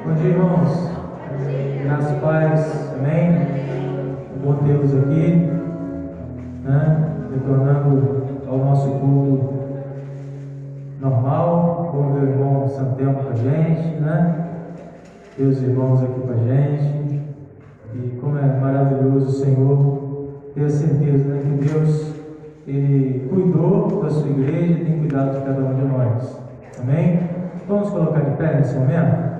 Bom dia, irmãos. Graças e paz. Amém. Bom tê-los aqui, né? Retornando ao nosso culto normal. Bom ver o irmão Santelmo com a gente, né? Ter os irmãos aqui com a gente. E como é maravilhoso o Senhor ter a certeza, né, que Deus, Ele cuidou da sua igreja e tem cuidado de cada um de nós. Amém? Vamos colocar de pé nesse momento?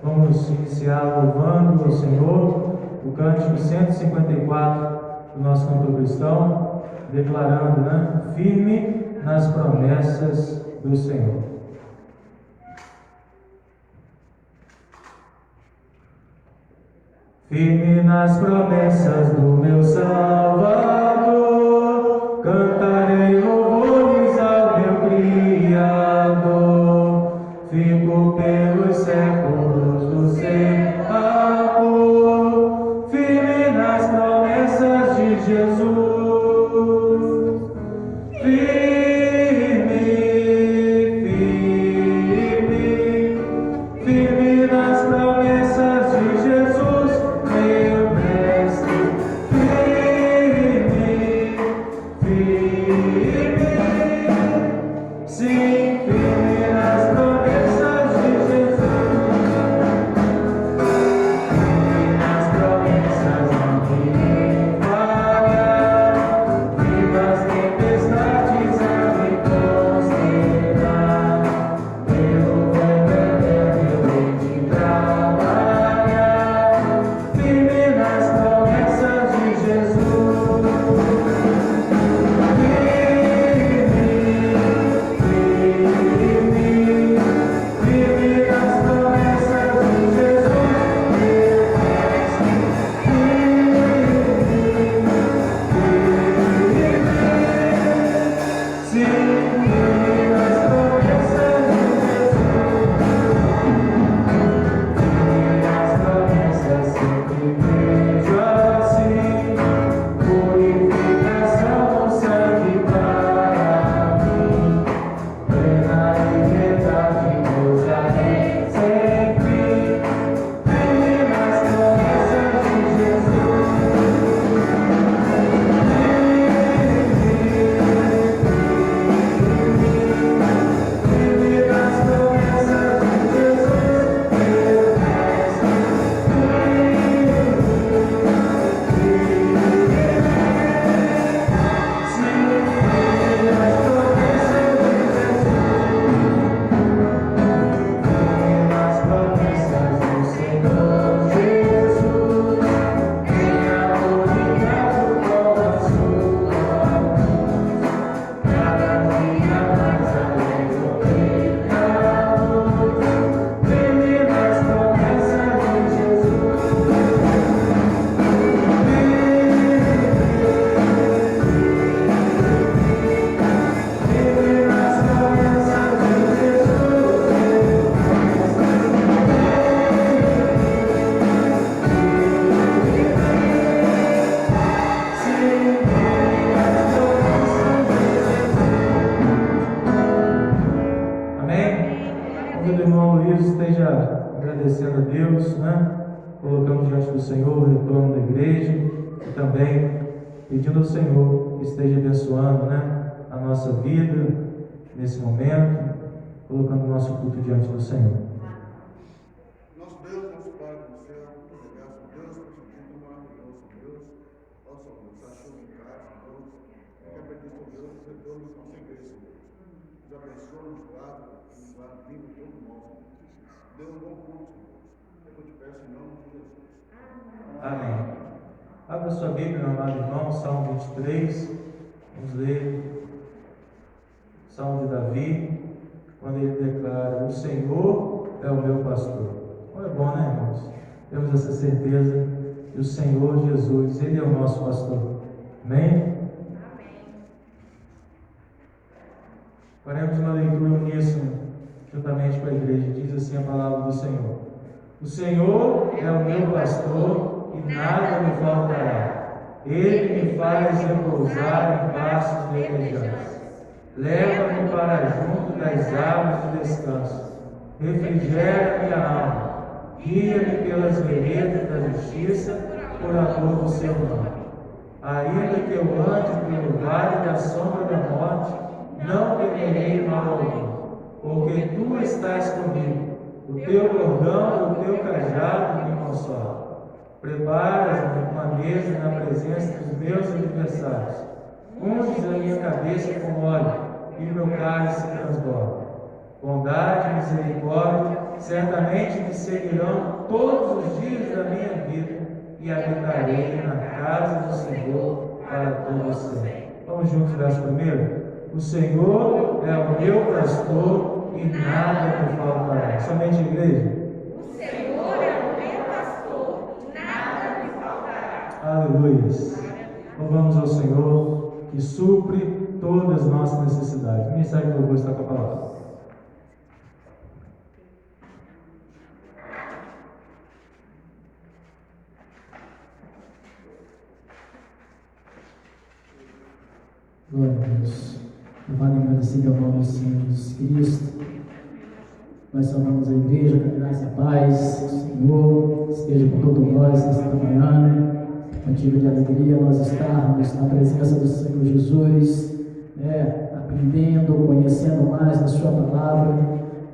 Vamos iniciar louvando ao Senhor o cântico 154 do nosso cantor cristão, declarando, né, firme nas promessas do Senhor. Firme nas promessas do meu Salvador, cantarei louvores ao meu Criador. Fico pelos séculos do seu amor, firme nas promessas de Jesus. Firme, firme, firme nas promessas de Jesus, meu mestre. Firme, firme. diante do Senhor o retorno da igreja e também pedindo ao Senhor que esteja abençoando, né, a nossa vida nesse momento, colocando o nosso culto diante do Senhor. Nosso Deus, nosso Pai do céu, obrigado, Deus, por esse dia tão maravilhoso, Deus. Nossa, Deus, a chuva em casa, Deus. Que acredito, Deus, que Deus nos conceda isso, Deus. Nos abençoe, nos guarda livre todo nosso. Deus, bom culto, Deus. É que eu te peço em nome de Jesus. Amém. Abra sua Bíblia, meu amado irmão, Salmo 23. Vamos ler Salmo de Davi, quando ele declara: o Senhor é o meu pastor. Como é bom, né, irmãos? Temos essa certeza que o Senhor Jesus, Ele é o nosso pastor. Amém? Faremos uma leitura uníssona, juntamente com a igreja. Diz assim a palavra do Senhor: o Senhor é o meu pastor e nada me faltará. Ele me faz repousar em pastos verdejantes. Leva-me para junto das águas do descanso. Refrigera minha alma. Guia-me pelas veredas da justiça, por amor do seu nome. Ainda que eu ande pelo vale da sombra da morte, não temerei mal algum, porque tu estás comigo. O teu bordão e o teu cajado me consolam. Preparas-me uma mesa na presença dos meus adversários. Unges a minha cabeça com óleo e meu cálice transborda. Bondade e misericórdia certamente me seguirão todos os dias da minha vida e habitarei na casa do Senhor para todo sempre. Vamos juntos, verso primeiro. O Senhor é o meu pastor e nada me faltará. Somente a igreja. O Senhor é o meu pastor e nada me faltará. Aleluia. Louvamos ao Senhor que supre todas as nossas necessidades. O ministério do louvor está com a palavra. Glória a Deus. Louvado e agradecido ao nome do Senhor Jesus Cristo. Nós saudamos a igreja com graça e paz. O Senhor esteja com todos nós nesta manhã. Motivo de alegria nós estarmos na presença do Senhor Jesus, aprendendo, conhecendo mais da Sua palavra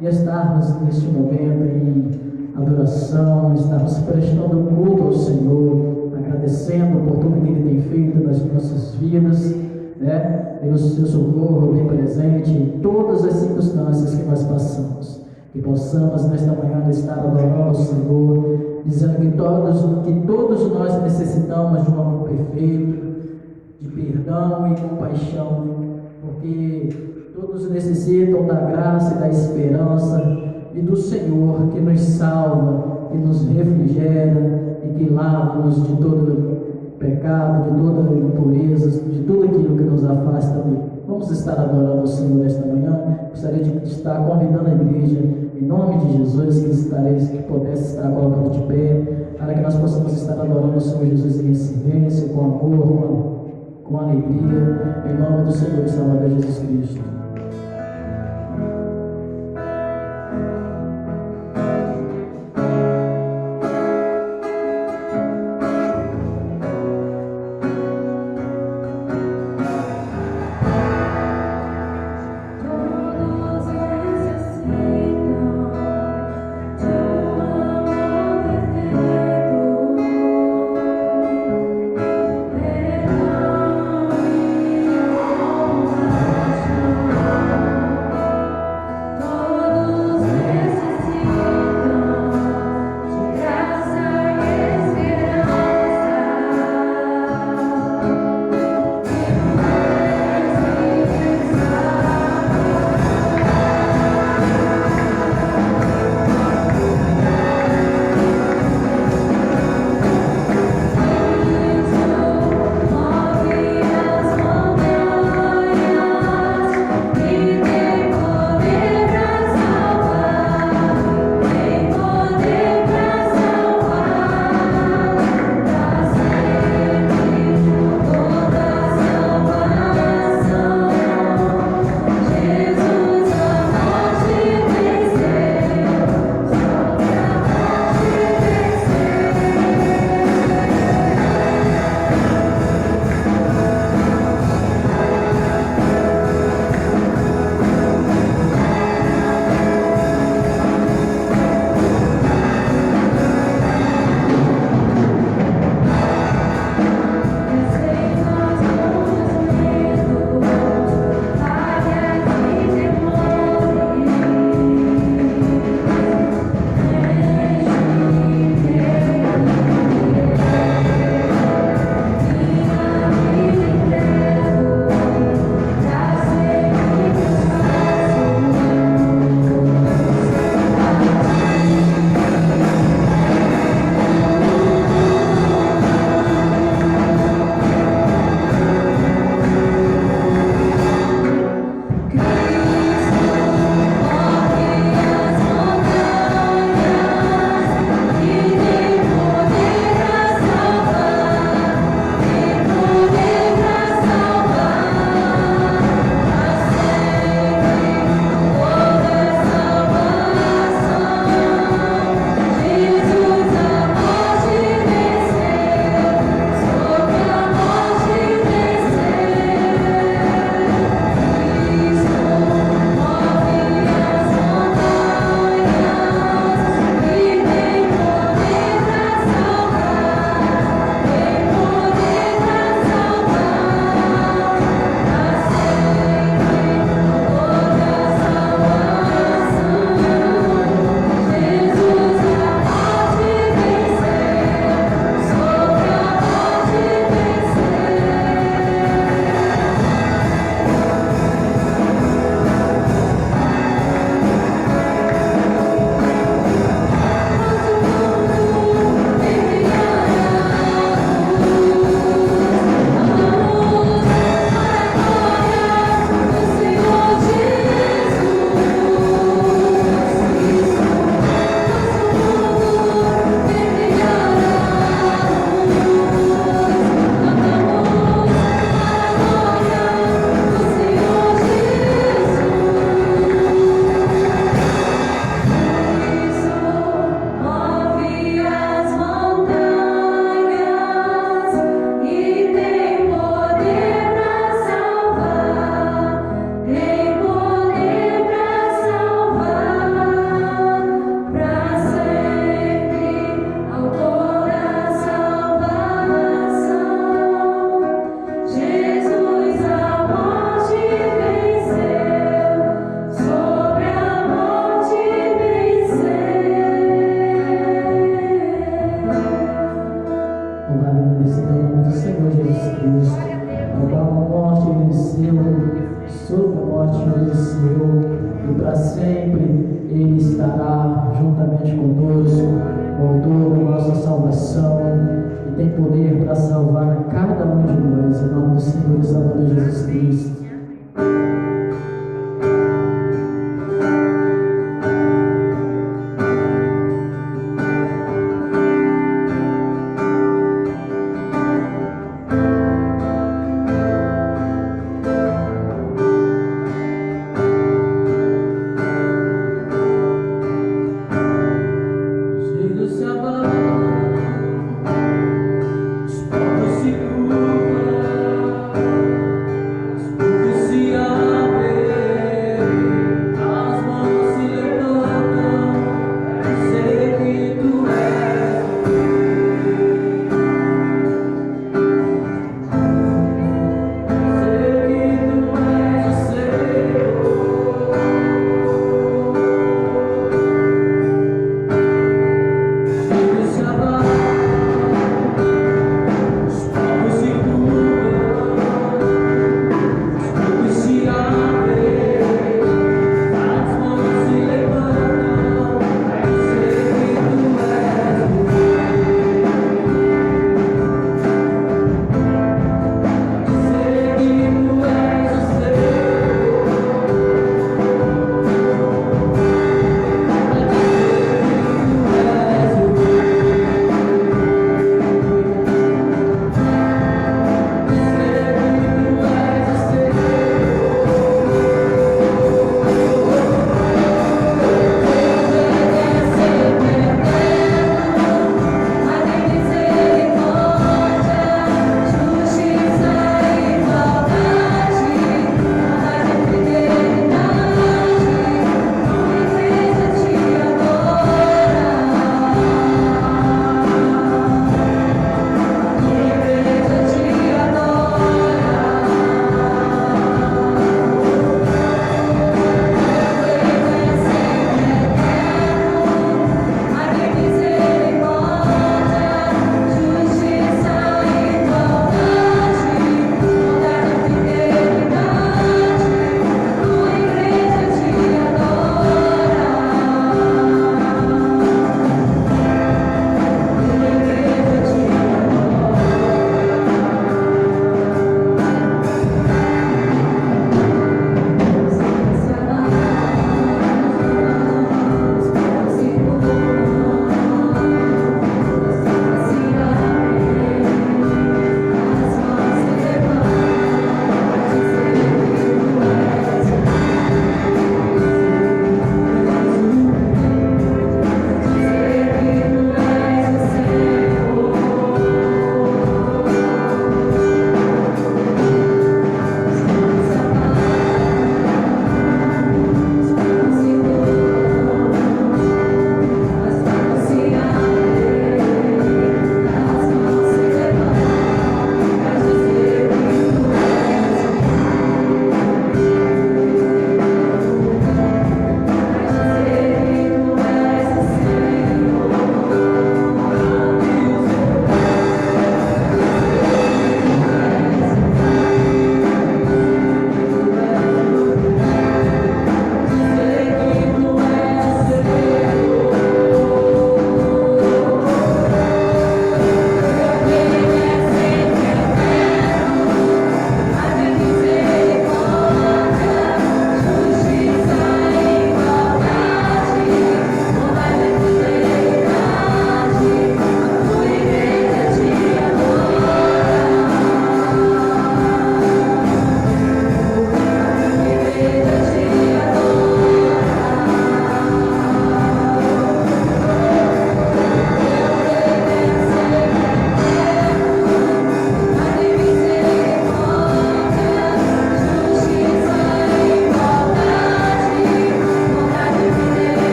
e estarmos neste momento em adoração, estarmos prestando culto ao Senhor, agradecendo por tudo que Ele tem feito nas nossas vidas, pelo seu socorro bem presente em todas as circunstâncias que nós passamos. Que possamos nesta manhã estar adorando ao Senhor, dizendo que todos nós necessitamos de um amor perfeito, de perdão e compaixão, porque todos necessitam da graça e da esperança e do Senhor que nos salva, que nos refrigera e que lava-nos de todo pecado, de toda impureza, de tudo aquilo que nos afasta dele. Vamos estar adorando o Senhor nesta manhã. Gostaria de estar convidando a igreja, em nome de Jesus, que pudesse estar colocando de pé, para que nós possamos estar adorando o Senhor Jesus em silêncio, com amor, com alegria, em nome do Senhor e Salvador Jesus Cristo. Oh, venceu, sobre a morte venceu, e para sempre Ele estará juntamente conosco, o autor da nossa salvação, e tem poder para salvar a cada um de nós, em nome do Senhor e Salvador Jesus Cristo. Jesus se abate.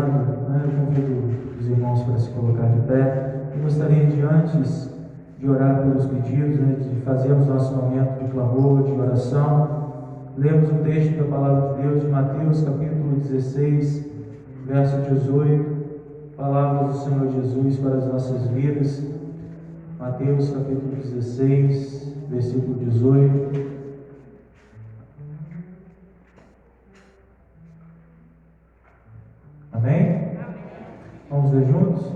orando, né? Eu convido os irmãos para se colocar de pé. Eu gostaria de, antes de orar pelos pedidos, né, de fazermos nosso momento de clamor, de oração, lemos o texto da Palavra de Deus de Mateus, capítulo 16, verso 18, palavras do Senhor Jesus para as nossas vidas. Mateus, capítulo 16, versículo 18. Amém? Vamos ler juntos?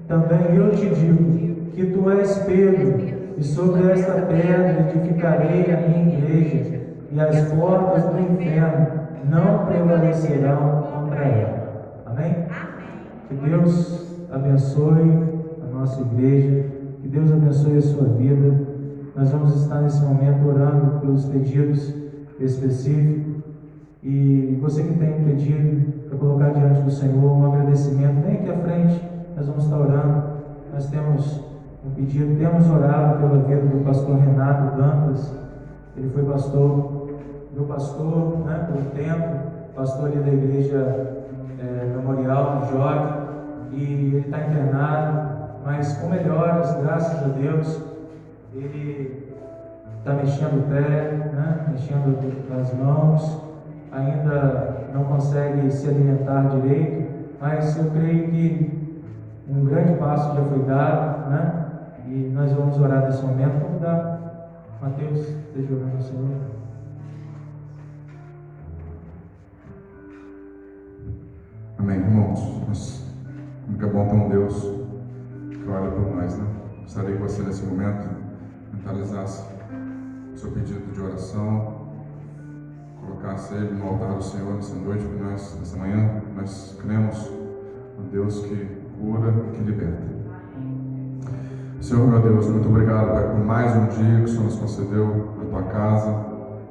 Também eu te digo que tu és Pedro, e sobre esta pedra edificarei a minha igreja, e as portas do inferno não prevalecerão contra ela. Amém? Que Deus abençoe a nossa igreja, que Deus abençoe a sua vida. Nós vamos estar nesse momento orando pelos pedidos específicos. E você que tem um pedido para colocar diante do Senhor, um agradecimento, vem aqui à frente, nós vamos estar orando. Nós temos um pedido, temos orado pela vida do pastor Renato Dantas. Ele foi pastor, meu pastor, né, por um tempo, pastor ali da igreja Memorial do Jogue, e ele está internado, mas com melhoras, graças a Deus. Ele está mexendo o pé, né, mexendo as mãos, ainda não consegue se alimentar direito, mas eu creio que um grande passo já foi dado, né? E nós vamos orar nesse momento. Vamos dar, Mateus, esteja orando ao Senhor. Amém, irmãos. Como que é bom ter um Deus que olha por nós, né? Gostaria que você nesse momento mentalizasse o seu pedido de oração, colocasse ele no altar do Senhor nessa noite, porque nós, nessa manhã, nós cremos no Deus que cura e que liberta. Senhor, meu Deus, muito obrigado, Pai, por mais um dia que o Senhor nos concedeu na Tua casa.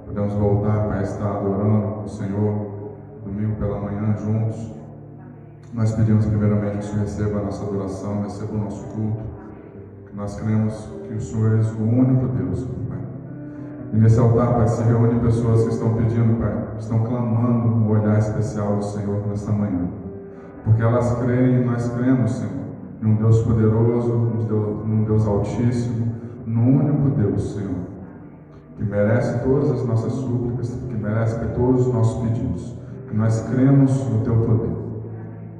Podemos voltar, Pai, estar adorando o Senhor domingo pela manhã juntos. Nós pedimos primeiramente que o Senhor receba a nossa adoração, receba o nosso culto, que nós cremos que o Senhor é o único Deus, Pai. E nesse altar, Pai, se reúnem pessoas que estão pedindo, Pai, que estão clamando um olhar especial do Senhor nesta manhã. Porque elas creem e nós cremos, Senhor, num Deus poderoso, num Deus altíssimo, num único Deus, Senhor, que merece todas as nossas súplicas, que merece todos os nossos pedidos, que nós cremos no Teu poder.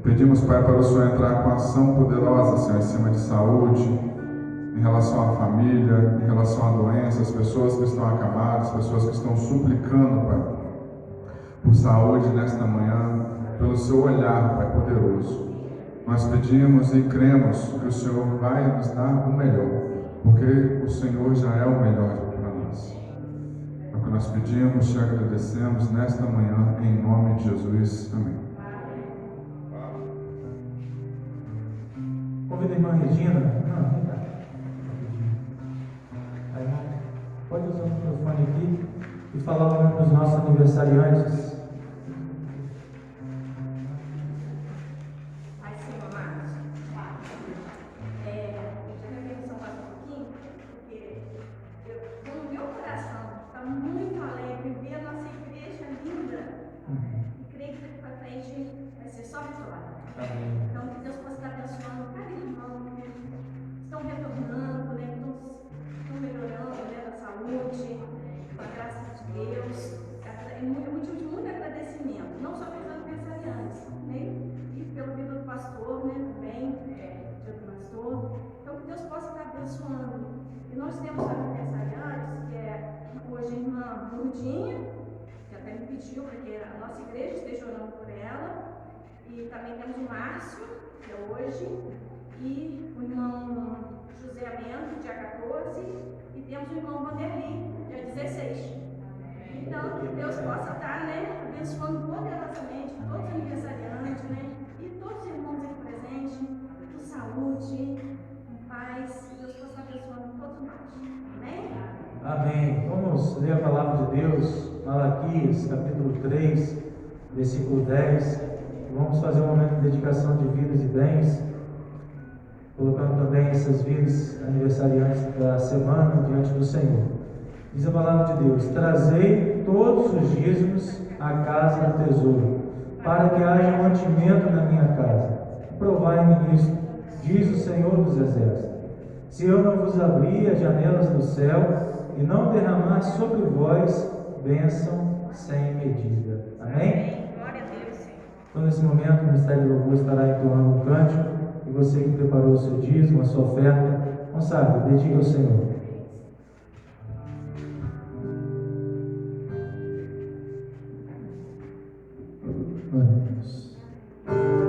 Pedimos, Pai, para o Senhor entrar com ação poderosa, Senhor, em cima de saúde, em relação à família, em relação à doença, as pessoas que estão acamadas, as pessoas que estão suplicando, Pai, por saúde nesta manhã, pelo Seu olhar, Pai, poderoso. Nós pedimos e cremos que o Senhor vai nos dar o melhor, porque o Senhor já é o melhor para nós. É o que nós pedimos, te agradecemos nesta manhã, em nome de Jesus. Amém. Convido a irmã Regina. Vem cá. Aí, pode usar o microfone aqui e falar o nome dos nossos aniversariantes. Nós temos aniversariantes, que é hoje a irmã Lourdinha, que até me pediu para que a nossa igreja esteja orando por ela. E também temos o Márcio, que é hoje, e o irmão José Bento, dia 14, e temos o irmão Vanderly, dia 16. Então, que Deus possa estar, né, abençoando poderosamente todos os aniversariantes, né, e todos os irmãos aqui presentes, com saúde, com paz, que Deus possa estar abençoando todos nós. Amém? Amém. Vamos ler a palavra de Deus, Malaquias, capítulo 3, versículo 10. Vamos fazer um momento de dedicação de vidas e bens, colocando também essas vidas aniversariantes da semana diante do Senhor. Diz a palavra de Deus: trazei todos os dízimos à casa do tesouro, para que haja mantimento na minha casa. Provai-me nisto, diz o Senhor dos Exércitos. Se eu não vos abrir as janelas do céu e não derramar sobre vós bênção sem medida. Amém? Glória a Deus, Senhor. Então, nesse momento, o Ministério do Louvor estará entoando um cântico, e você que preparou o seu dízimo, a sua oferta, consagre, dedique ao Senhor. Glória a Deus. Glória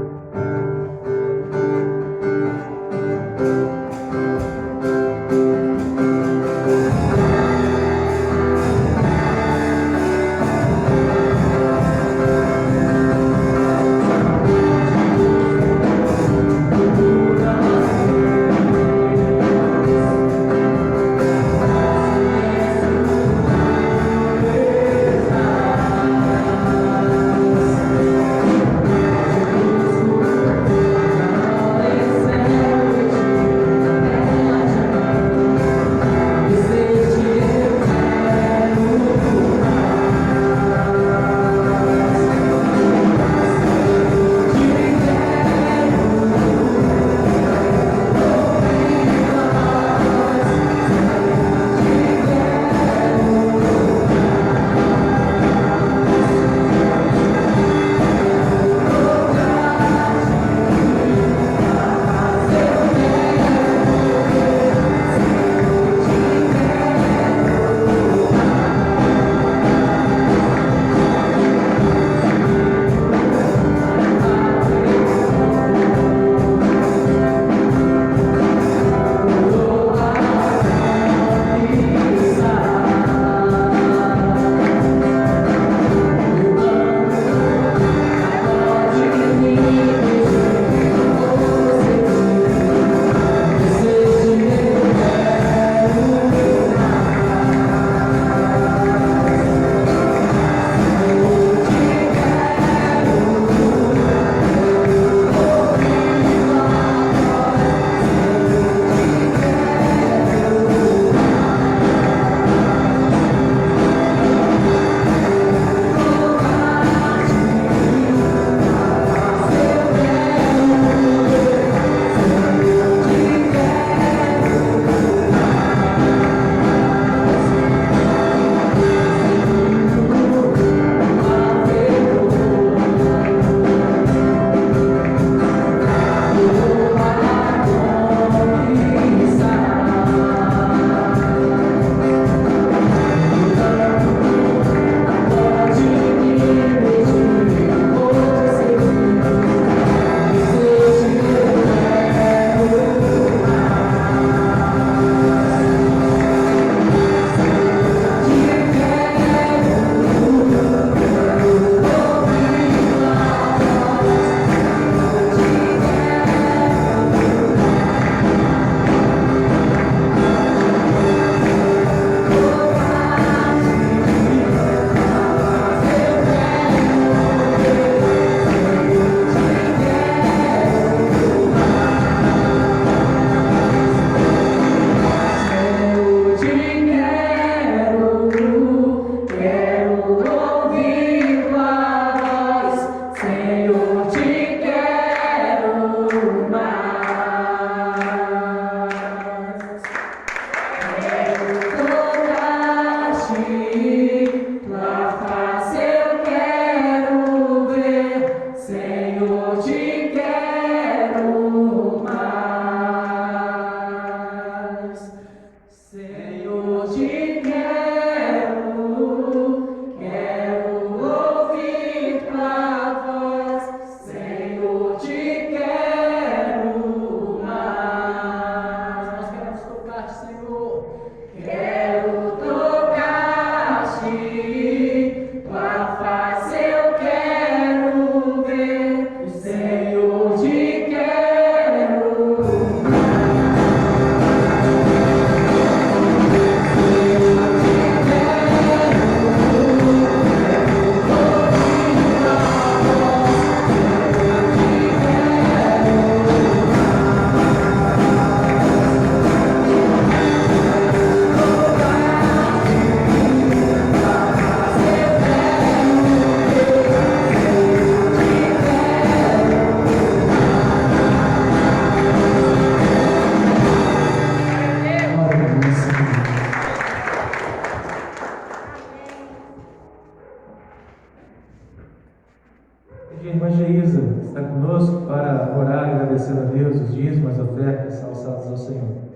orar agradecendo a Deus os dízimos, as ofertas alçadas ao Senhor.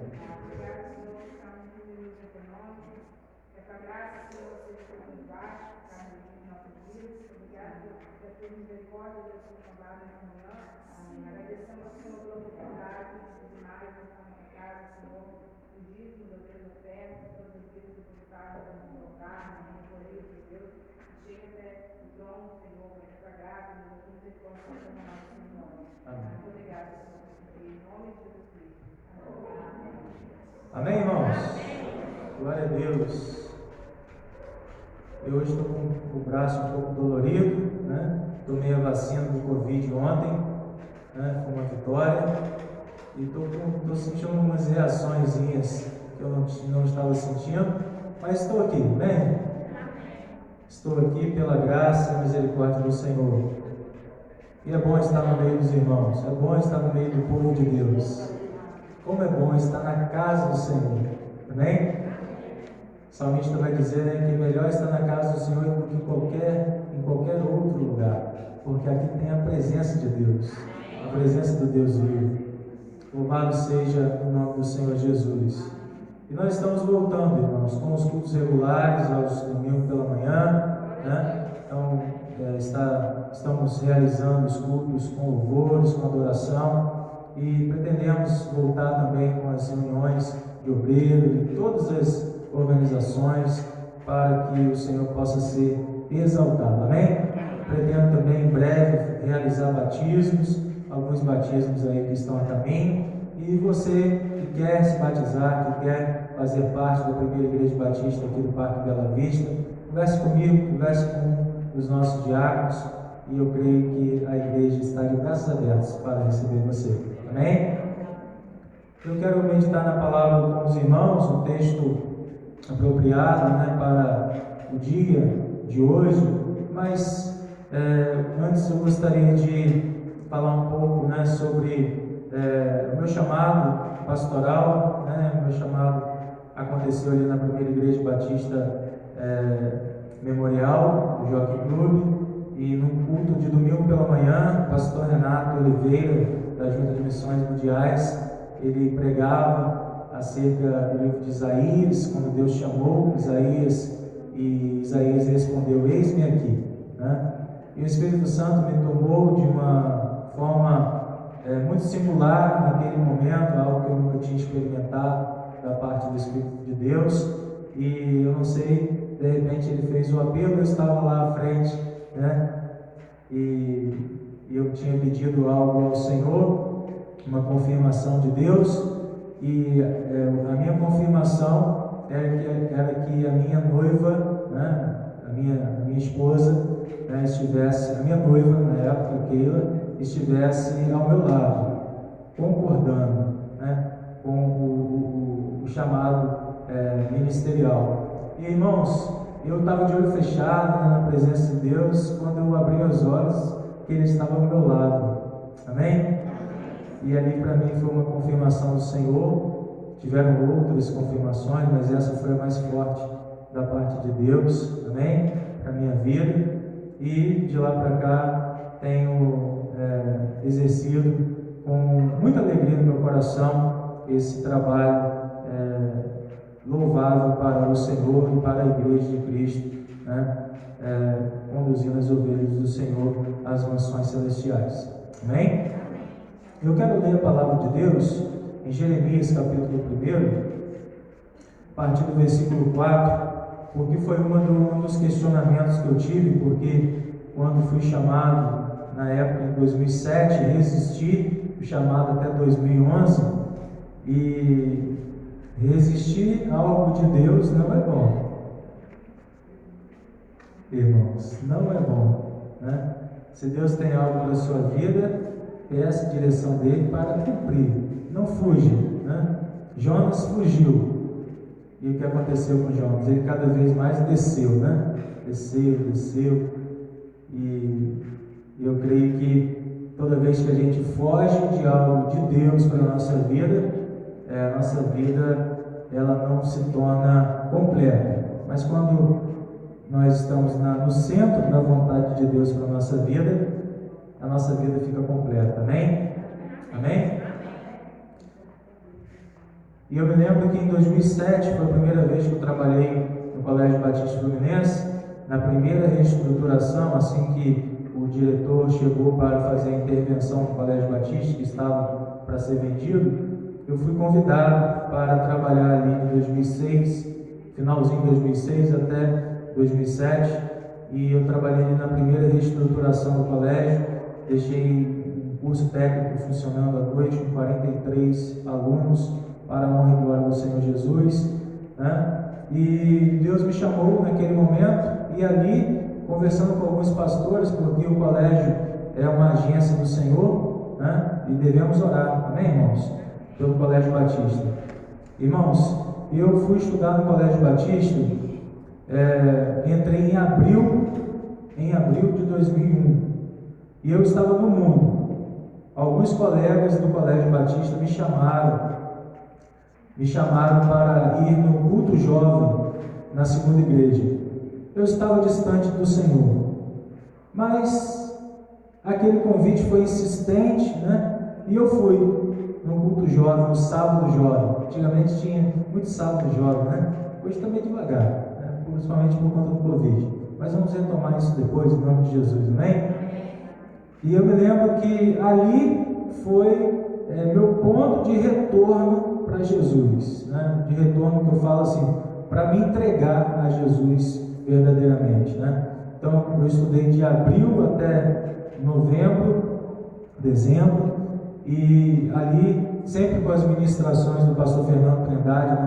Amém, irmãos? Glória a Deus. Eu hoje estou com o braço um pouco dolorido, né? Tomei a vacina do Covid ontem, né? Foi uma vitória. E estou sentindo umas reaçõezinhas que eu não estava sentindo, mas estou aqui, bem? Estou aqui pela graça e misericórdia do Senhor. E é bom estar no meio dos irmãos, é bom estar no meio do povo de Deus. Como é bom estar na casa do Senhor, amém? O salmista vai dizer, né, que é melhor estar na casa do Senhor do que em qualquer outro lugar, porque aqui tem a presença de Deus, a presença do Deus vivo. Louvado seja o nome do Senhor Jesus. E nós estamos voltando, irmãos, com os cultos regulares aos domingos pela manhã, né? Então, estamos realizando os cultos com louvores, com adoração, e pretendemos voltar também com as reuniões de obreiros, de todas as organizações, para que o Senhor possa ser exaltado, amém? Pretendo também em breve realizar batismos, alguns batismos aí que estão a caminho, e você que quer se batizar, que quer fazer parte da primeira igreja batista aqui do Parque Bela Vista, converse comigo, converse com os nossos diáconos, e eu creio que a igreja está de braços abertos para receber você. Amém? Eu quero meditar na palavra com os irmãos, um texto apropriado, né, para o dia de hoje, mas antes eu gostaria de falar um pouco, né, sobre o meu chamado pastoral, né, o meu chamado aconteceu ali na primeira igreja batista memorial do Jockey Clube, e num culto de domingo pela manhã, o pastor Renato Oliveira, da Junta de Missões Mundiais, ele pregava acerca do livro de Isaías, quando Deus chamou Isaías, e Isaías respondeu, eis-me aqui, né? E o Espírito Santo me tomou de uma forma muito singular naquele momento, algo que eu nunca tinha experimentado da parte do Espírito de Deus, e eu não sei, de repente ele fez o apelo, eu estava lá à frente, né? E eu tinha pedido algo ao Senhor, uma confirmação de Deus, e a minha confirmação era que a minha noiva, né, a minha esposa, né, estivesse, a minha noiva na época, Keila, estivesse ao meu lado, concordando, né, com o chamado ministerial. E irmãos, eu estava de olho fechado, né, na presença de Deus, quando eu abri os olhos, que Ele estava ao meu lado, amém? E ali para mim foi uma confirmação do Senhor. Tiveram outras confirmações, mas essa foi a mais forte da parte de Deus, amém? Para a minha vida. E de lá para cá tenho exercido com muita alegria no meu coração esse trabalho louvável para o Senhor e para a Igreja de Cristo, né? Conduzindo as ovelhas do Senhor às mansões celestiais, amém? Eu quero ler a palavra de Deus em Jeremias capítulo 1, a partir do versículo 4, porque foi um dos questionamentos que eu tive, porque quando fui chamado na época em 2007, resisti, fui chamado até 2011, e resistir a algo de Deus não é bom, irmãos, não é bom, né? Se Deus tem algo para a sua vida, peça a direção dele para cumprir, não fuja, né? Jonas fugiu, e o que aconteceu com Jonas? Ele cada vez mais desceu, né? Desceu, e eu creio que toda vez que a gente foge de algo de Deus para a nossa vida ela não se torna completa, mas quando nós estamos no centro da vontade de Deus para a nossa vida fica completa, amém? E eu me lembro que em 2007 foi a primeira vez que eu trabalhei no Colégio Batista Fluminense, na primeira reestruturação, assim que o diretor chegou para fazer a intervenção no Colégio Batista, que estava para ser vendido. Eu fui convidado para trabalhar ali em 2006, finalzinho de 2006 até 2007, e eu trabalhei ali na primeira reestruturação do colégio, deixei um curso técnico funcionando à noite com 43 alunos, para a honra e glória do Senhor Jesus, né? E Deus me chamou naquele momento, e ali, conversando com alguns pastores, porque o colégio é uma agência do Senhor, né? E devemos orar, amém, irmãos? Pelo Colégio Batista. Irmãos, eu fui estudar no Colégio Batista, entrei em abril de 2001, e eu estava no mundo. Alguns colegas do Colégio Batista me chamaram para ir no culto jovem na segunda igreja. Eu estava distante do Senhor, mas aquele convite foi insistente, né? E eu fui no culto jovem, no sábado jovem. Antigamente tinha muito sábado jovem, né? Hoje está meio devagar, né? Principalmente por conta do Covid. Mas vamos retomar isso depois, em nome de Jesus, amém? E eu me lembro que ali foi meu ponto de retorno para Jesus, né? De retorno que eu falo assim, para me entregar a Jesus verdadeiramente, né? Então eu estudei de abril até novembro, dezembro, e ali sempre com as ministrações do pastor Fernando Trindade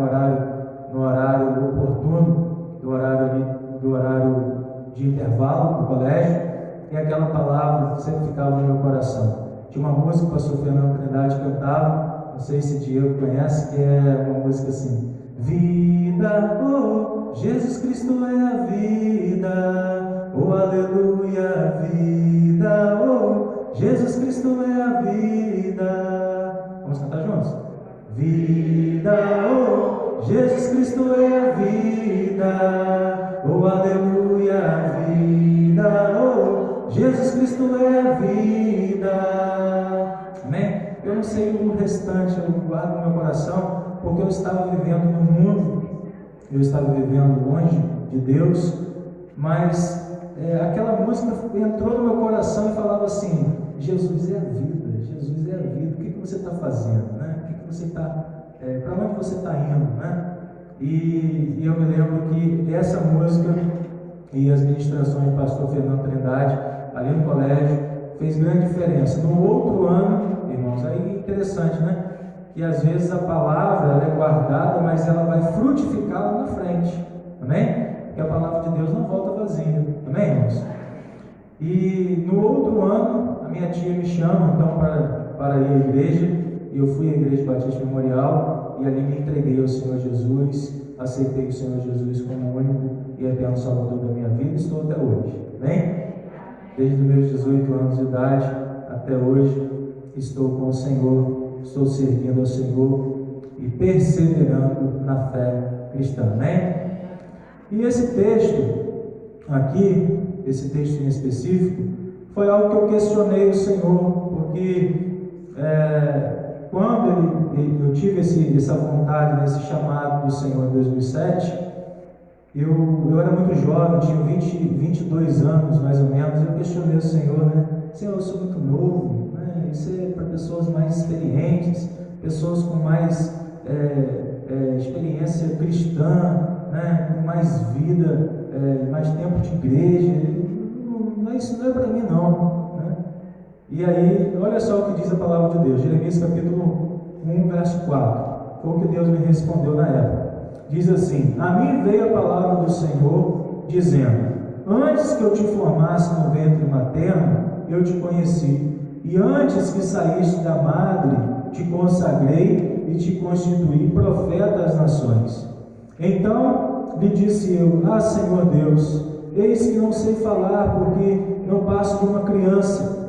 no horário oportuno, do horário de intervalo do colégio, e aquela palavra sempre ficava no meu coração. Tinha uma música que o pastor Fernando Trindade cantava, não sei se Diego conhece, que é uma música assim: vida, oh, Jesus Cristo é a vida, oh, aleluia, vida, oh, Jesus Cristo é a vida. Vamos cantar juntos? Vida, oh, Jesus Cristo é a vida, oh, aleluia, vida, oh, Jesus Cristo é a vida. Amém? Eu não sei o restante, eu guardo no meu coração, porque eu estava vivendo no mundo, eu estava vivendo longe de Deus, mas aquela música entrou no meu coração e falava assim: Jesus é a vida, Jesus é a vida. O que você está fazendo, né? O que você está, para onde você está indo, né? E eu me lembro que essa música e as ministrações do pastor Fernando Trindade ali no colégio fez grande diferença. No outro ano, irmãos, aí é interessante, né? Que às vezes a palavra ela é guardada, mas ela vai frutificar lá na frente, amém? Porque a palavra de Deus não volta vazia, amém, irmãos? E no outro ano, a minha tia me chama então para ir à igreja, e eu fui à Igreja Batista Memorial, e ali me entreguei ao Senhor Jesus, aceitei o Senhor Jesus como o único e eterno Salvador da minha vida, e estou até hoje, amém? Desde os meus 18 anos de idade até hoje, estou com o Senhor, estou servindo ao Senhor e perseverando na fé cristã, amém? E esse texto aqui, esse texto em específico, foi algo que eu questionei o Senhor, porque quando eu tive essa vontade, esse chamado do Senhor em 2007, eu era muito jovem, tinha 22 anos mais ou menos, e eu questionei o Senhor, né? Senhor, eu sou muito novo, né? Isso é para pessoas mais experientes, pessoas com mais experiência cristã, né? Com mais vida, mais tempo de igreja. Isso não é para mim não, né? E aí, olha só o que diz a palavra de Deus, Jeremias capítulo 1, verso 4, foi o que Deus me respondeu na época. Diz assim: a mim veio a palavra do Senhor, dizendo: antes que eu te formasse no ventre materno, eu te conheci, e antes que saíste da madre, te consagrei e te constituí profeta das nações. Então lhe disse eu: ah, Senhor Deus, eis que não sei falar, porque não passo de uma criança.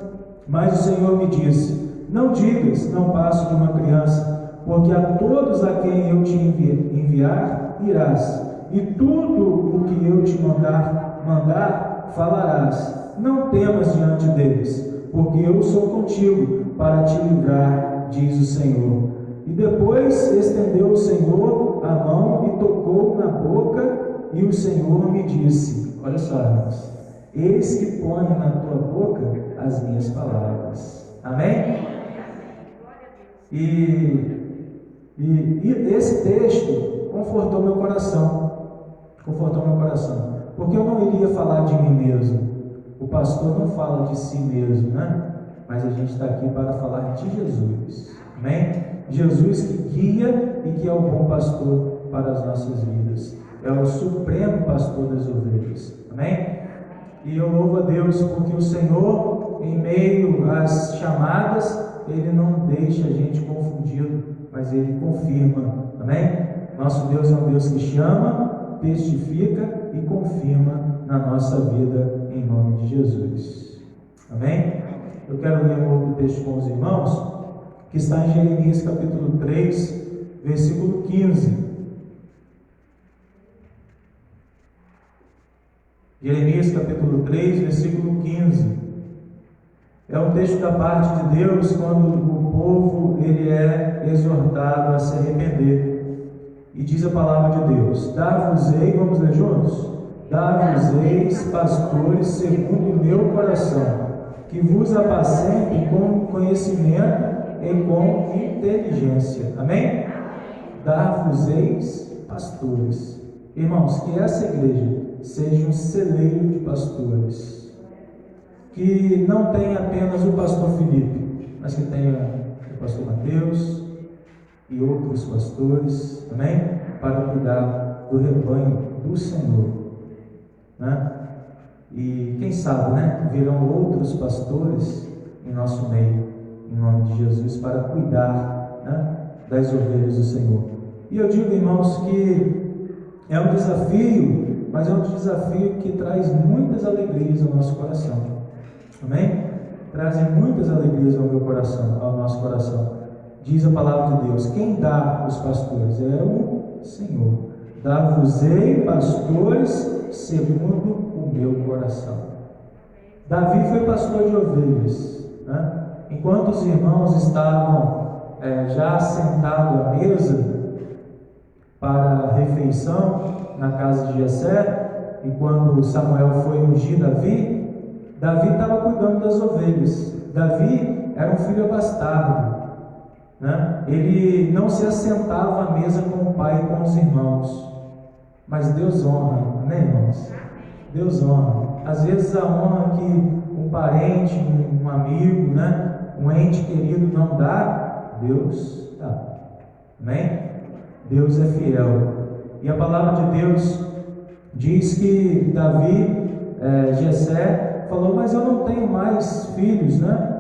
Mas o Senhor me disse: não digas, não passo de uma criança, porque a todos a quem eu te enviar, irás, e tudo o que eu te mandar, falarás. Não temas diante deles, porque eu sou contigo para te livrar, diz o Senhor. E depois estendeu o Senhor a mão e tocou na boca, e o Senhor me disse, olha só, irmãos, eis que ponho na tua boca as minhas palavras. Amém? E esse texto confortou meu coração. Confortou meu coração. Porque eu não iria falar de mim mesmo. O pastor não fala de si mesmo, né? Mas a gente está aqui para falar de Jesus. Amém? Jesus que guia e que é o bom pastor para as nossas vidas. É o supremo pastor das ovelhas. Amém? E eu louvo a Deus porque o Senhor, em meio às chamadas, Ele não deixa a gente confundido, mas Ele confirma. Amém? Nosso Deus é um Deus que chama, testifica e confirma na nossa vida, em nome de Jesus. Amém? Eu quero ler um outro texto com os irmãos, que está em Jeremias capítulo 3, versículo 15. Jeremias capítulo 3, versículo 15. É um texto da parte de Deus quando o povo ele é exortado a se arrepender. E diz a palavra de Deus: dar-vos-ei, vamos ler juntos? Dar-vos-eis pastores segundo o meu coração, que vos apacentem com conhecimento e com inteligência. Amém? Dar-vos-eis pastores. Irmãos, que essa igreja seja um celeiro de pastores, que não tenha apenas o pastor Felipe, mas que tenha o pastor Mateus e outros pastores, amém? Para cuidar do rebanho do Senhor, né? E quem sabe, né? Virão outros pastores em nosso meio, em nome de Jesus, para cuidar, né, das ovelhas do Senhor. E eu digo, irmãos, que é um desafio, mas é um desafio que traz muitas alegrias ao nosso coração. Amém? Trazem muitas alegrias ao meu coração, ao nosso coração. Diz a palavra de Deus: quem dá os pastores é o Senhor. Dar-vos-ei pastores segundo o meu coração. Davi foi pastor de ovelhas, né? Enquanto os irmãos estavam já sentados à mesa para a refeição na casa de Jessé, e quando Samuel foi ungir Davi, Davi estava cuidando das ovelhas. Davi era um filho bastardo, né? Ele não se assentava à mesa com o pai e com os irmãos, mas Deus honra, amém, irmãos? Deus honra. Às vezes a honra que um parente, um amigo, né, um ente querido não dá, Deus dá. Amém? Deus é fiel. E a palavra de Deus diz que Davi, Jessé, falou: mas eu não tenho mais filhos, né?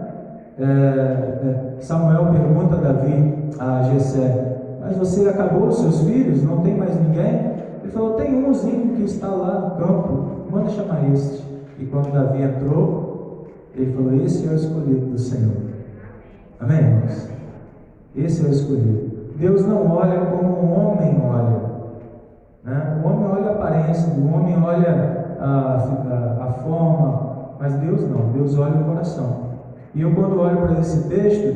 Samuel pergunta a Davi, a Jessé: mas você acabou os seus filhos? Não tem mais ninguém? Ele falou: tem umzinho que está lá no campo, manda chamar este. E quando Davi entrou, ele falou: esse é o escolhido do Senhor. Amém, irmãos? Esse é o escolhido. Deus não olha como o homem olha, né? O homem olha a aparência, o homem olha a forma, mas Deus não, Deus olha o coração. E eu, quando olho para esse texto,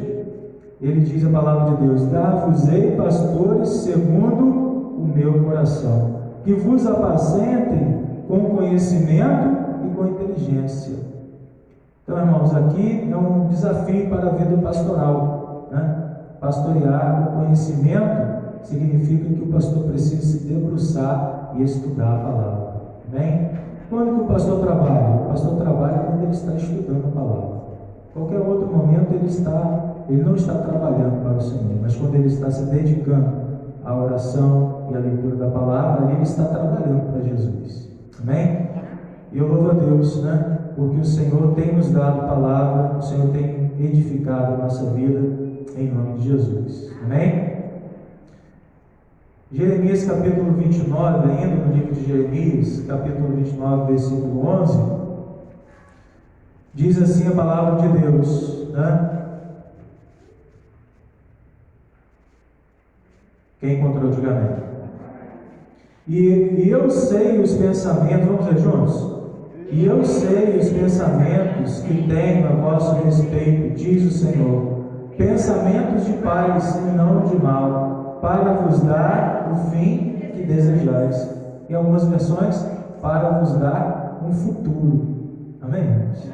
ele diz a palavra de Deus: dar-vos-ei pastores segundo o meu coração, que vos apacentem com conhecimento e com inteligência. Então, irmãos, aqui é um desafio para a vida pastoral, né? Pastorear com conhecimento significa que o pastor precisa se debruçar e estudar a palavra. Amém? Quando que o pastor trabalha? O pastor trabalha quando ele está estudando a palavra. Qualquer outro momento ele não está trabalhando para o Senhor, mas quando ele está se dedicando à oração e à leitura da palavra, ali ele está trabalhando para Jesus. Amém? E eu louvo a Deus, né? Porque o Senhor tem nos dado palavra, o Senhor tem edificado a nossa vida, em nome de Jesus. Amém? Jeremias capítulo 29, ainda no livro de Jeremias, capítulo 29, versículo 11, diz assim a palavra de Deus, né? Quem encontrou, diga amém. E eu sei os pensamentos, vamos ler juntos? E eu sei os pensamentos que tenho a vosso respeito, diz o Senhor, pensamentos de paz e não de mal, para vos dar o fim que desejais. Em algumas versões, para vos dar um futuro. Amém, irmãos?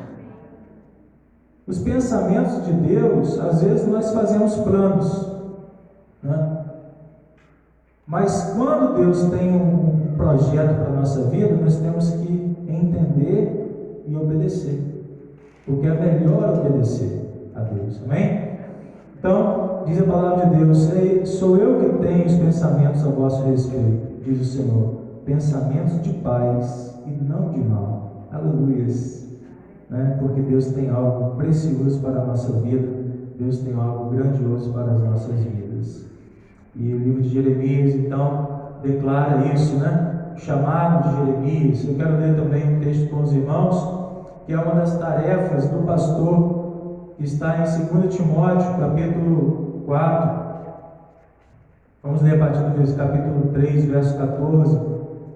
Os pensamentos de Deus, às vezes nós fazemos planos, né? Mas quando Deus tem um projeto para a nossa vida, nós temos que entender e obedecer, porque é melhor obedecer a Deus. Amém? Então, diz a palavra de Deus: sou eu que tenho os pensamentos a vosso respeito, diz o Senhor, pensamentos de paz e não de mal. Aleluias, né? Porque Deus tem algo precioso para a nossa vida, Deus tem algo grandioso para as nossas vidas. E o livro de Jeremias, então, declara isso, né? O chamado de Jeremias. Eu quero ler também um texto com os irmãos, que é uma das tarefas do pastor, que está em 2 Timóteo, capítulo 4. Vamos ler a partir do capítulo 3, verso 14,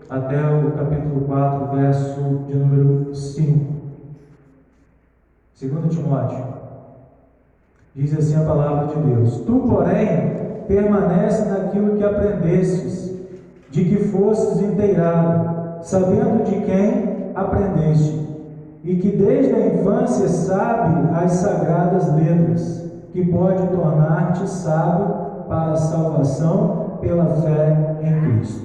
até o capítulo 4, verso de número 5. 2 Timóteo. Diz assim a palavra de Deus: Tu, porém, permanece naquilo que aprendestes, de que fostes inteirado, sabendo de quem aprendeste, e que desde a infância sabe as sagradas letras, que pode tornar-te sábio para a salvação pela fé em Cristo.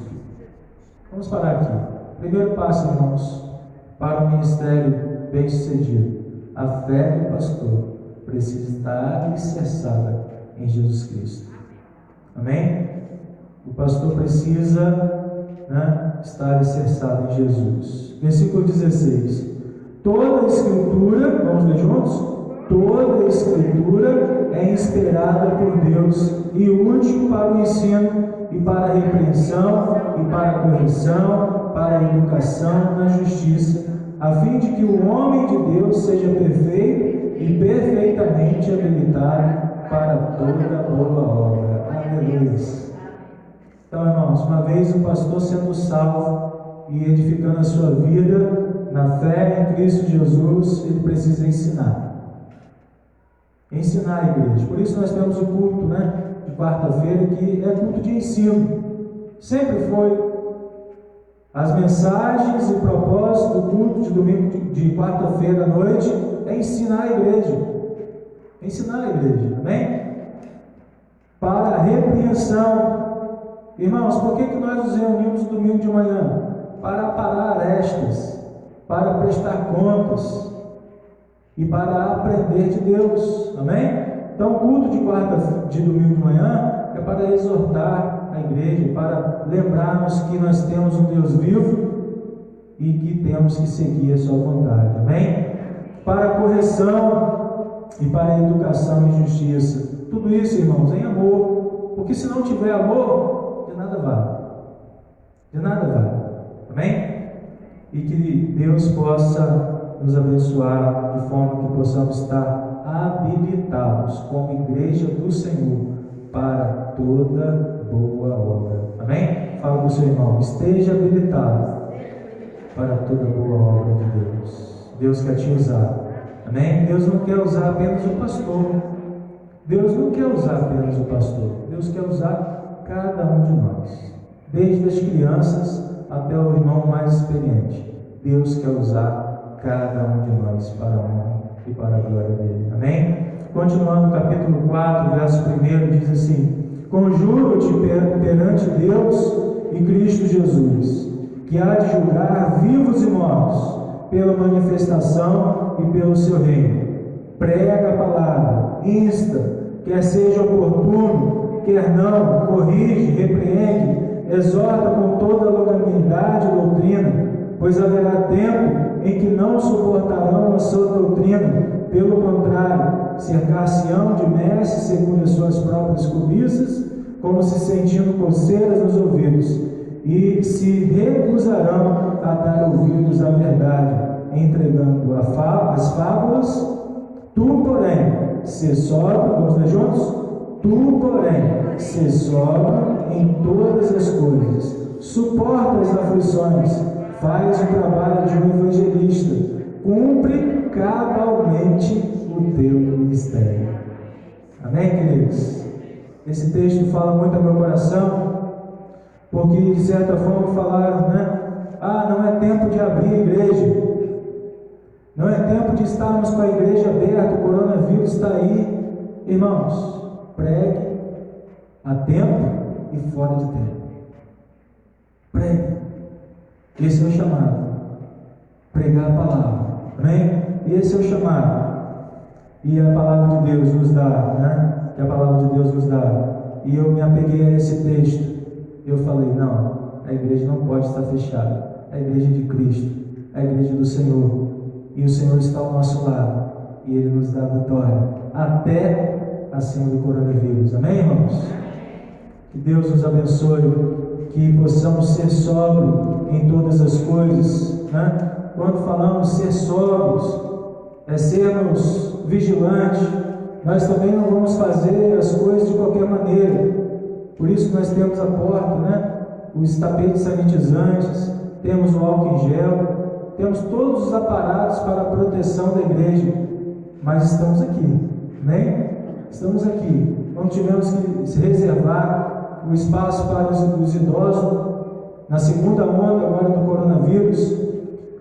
Vamos parar aqui. Primeiro passo, irmãos, para o ministério bem-sucedido: a fé do pastor precisa estar alicerçada em Jesus Cristo. Amém? O pastor precisa, né, estar alicerçado em Jesus. Versículo 16: Toda a Escritura, vamos ler juntos? Toda a Escritura é inspirada por Deus e útil para o ensino e para a repreensão e para a correção, para a educação na justiça, a fim de que o homem de Deus seja perfeito e perfeitamente habilitado para toda boa obra. Aleluia. Então, irmãos, uma vez o pastor sendo salvo e edificando a sua vida na fé em Cristo Jesus, ele precisa ensinar a igreja. Por isso nós temos o culto, né, de quarta-feira, que é culto de ensino. Sempre foi. As mensagens e propósito do culto de domingo, de quarta-feira à noite, é ensinar a igreja. Ensinar a igreja, amém? Para a repreensão. Irmãos, por que nós nos reunimos no domingo de manhã? Para aparar arestas, para prestar contas e para aprender de Deus, amém? Então, o culto de domingo de manhã é para exortar a igreja, para lembrarmos que nós temos um Deus vivo e que temos que seguir a sua vontade, amém? Para a correção e para a educação e justiça. Tudo isso, irmãos, em amor, porque se não tiver amor, de nada vale. De nada vale. Amém? E que Deus possa nos abençoar de forma que possamos estar habilitados como igreja do Senhor para toda boa obra. Amém? Fala com o seu irmão: esteja habilitado para toda boa obra de Deus. Deus quer te usar. Amém? Deus não quer usar apenas o pastor. Deus não quer usar apenas o pastor. Deus quer usar cada um de nós, desde as crianças até o irmão mais experiente. Deus quer usar cada um de nós para a honra e para a glória dele. Amém? Continuando, capítulo 4, verso 1, diz assim: Conjuro-te perante Deus e Cristo Jesus, que há de julgar vivos e mortos pela manifestação e pelo seu reino. Prega a palavra, insta, quer seja oportuno, quer não, corrige, repreende, exorta com toda longanimidade e doutrina, pois haverá tempo em que não suportarão a sua doutrina, pelo contrário, cercar-se-ão de mestres segundo as suas próprias cobiças, como se sentindo coceiras nos ouvidos, e se recusarão a dar ouvidos à verdade, entregando as fábulas. Tu, porém, se sóbrio, vamos ler juntos? Tu, porém, se sóbrio em todas as coisas, suporta as aflições, faz o trabalho de um evangelista, cumpre cabalmente o teu ministério. Amém, queridos? Esse texto fala muito ao meu coração, porque de certa forma falaram, né? Não é tempo de abrir a igreja, não é tempo de estarmos com a igreja aberta, o coronavírus está aí. Irmãos, pregue a tempo e fora de tempo. Pregue. Esse é o chamado. Pregar a palavra. Amém? Esse é o chamado. E a palavra de Deus nos dá, né? Que a palavra de Deus nos dá. E eu me apeguei a esse texto. Eu falei, não, a igreja não pode estar fechada. A igreja de Cristo, a igreja do Senhor. E o Senhor está ao nosso lado. E Ele nos dá vitória. Até acima do coronavírus. Amém, irmãos? Que Deus nos abençoe. Que possamos ser sóbrios em todas as coisas, né? Quando falamos ser sóbrios, é sermos vigilantes. Nós também não vamos fazer as coisas de qualquer maneira. Por isso nós temos a porta, né? Os tapetes sanitizantes, temos o álcool em gel, temos todos os aparatos para a proteção da igreja. Mas estamos aqui, amém? Estamos aqui. Quando tivemos que reservar o espaço para os idosos, na segunda onda agora do coronavírus,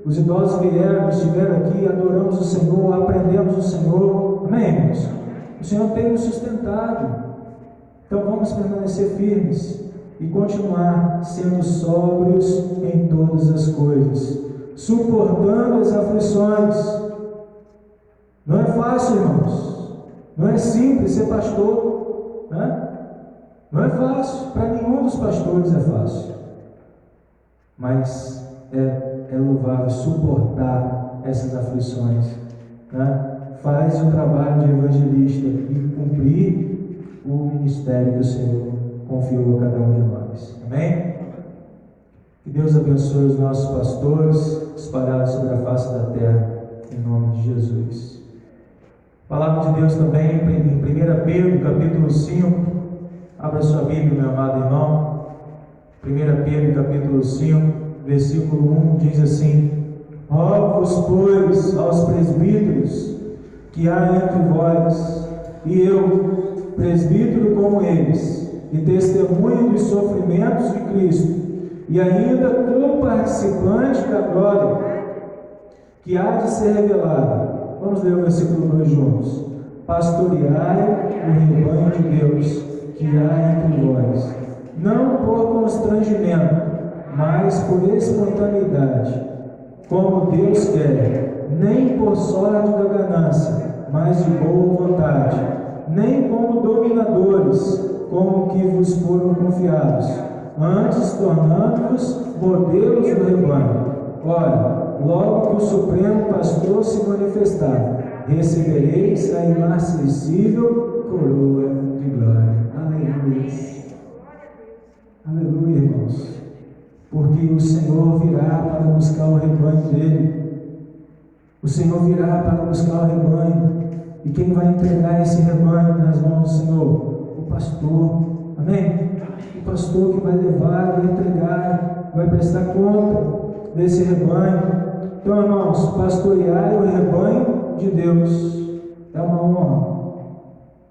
os idosos vieram, estiveram aqui, adoramos o Senhor, aprendemos o Senhor, amém, irmãos? O Senhor tem nos sustentado. Então vamos permanecer firmes e continuar sendo sóbrios em todas as coisas, suportando as aflições. Não é fácil, irmãos. Não é simples ser pastor, né? Não é fácil. Para nenhum dos pastores é fácil. Mas é louvável suportar essas aflições, né? Faz o trabalho de evangelista e cumprir o ministério que o Senhor confiou a cada um de nós. Amém? Que Deus abençoe os nossos pastores espalhados sobre a face da terra, em nome de Jesus. A palavra de Deus também em 1 Pedro, capítulo 5. Abra sua Bíblia, meu amado irmão. 1 Pedro, capítulo 5, versículo 1, diz assim: rogo-vos, pois, aos presbíteros que há entre vós, e eu, presbítero como eles, e testemunho dos sofrimentos de Cristo, e ainda co-participante da glória que há de ser revelada. Vamos ler o versículo 2 juntos. Pastoreai o rebanho de Deus que há entre vós, não por constrangimento, mas por espontaneidade, como Deus quer, nem por sorte da ganância, mas de boa vontade, nem como dominadores, como que vos foram confiados, antes tornando-vos modelos do rebanho. Ora, logo que o Supremo Pastor se manifestar, recebereis a inacessível coroa de glória. Aleluia. Aleluia, irmãos. Porque o Senhor virá para buscar o rebanho dele. O Senhor virá para buscar o rebanho. E quem vai entregar esse rebanho nas mãos do Senhor? O pastor. Amém? O pastor que vai levar, vai entregar, vai prestar conta desse rebanho. Então, irmãos, pastorear o rebanho de Deus é uma honra.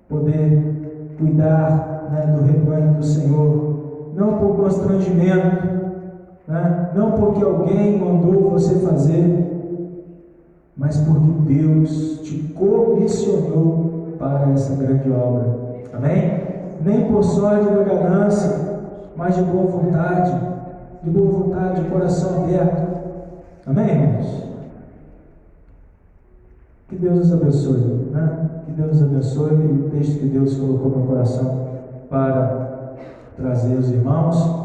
Poder cuidar, né, do rebanho do Senhor, não por constrangimento, né, não porque alguém mandou você fazer, mas porque Deus te comissionou para essa grande obra. Amém? Nem por sorte da ganância, mas de boa vontade, de coração aberto. Amém, irmãos? Que Deus nos abençoe, né? Que Deus nos abençoe o texto que Deus colocou no meu coração para trazer os irmãos,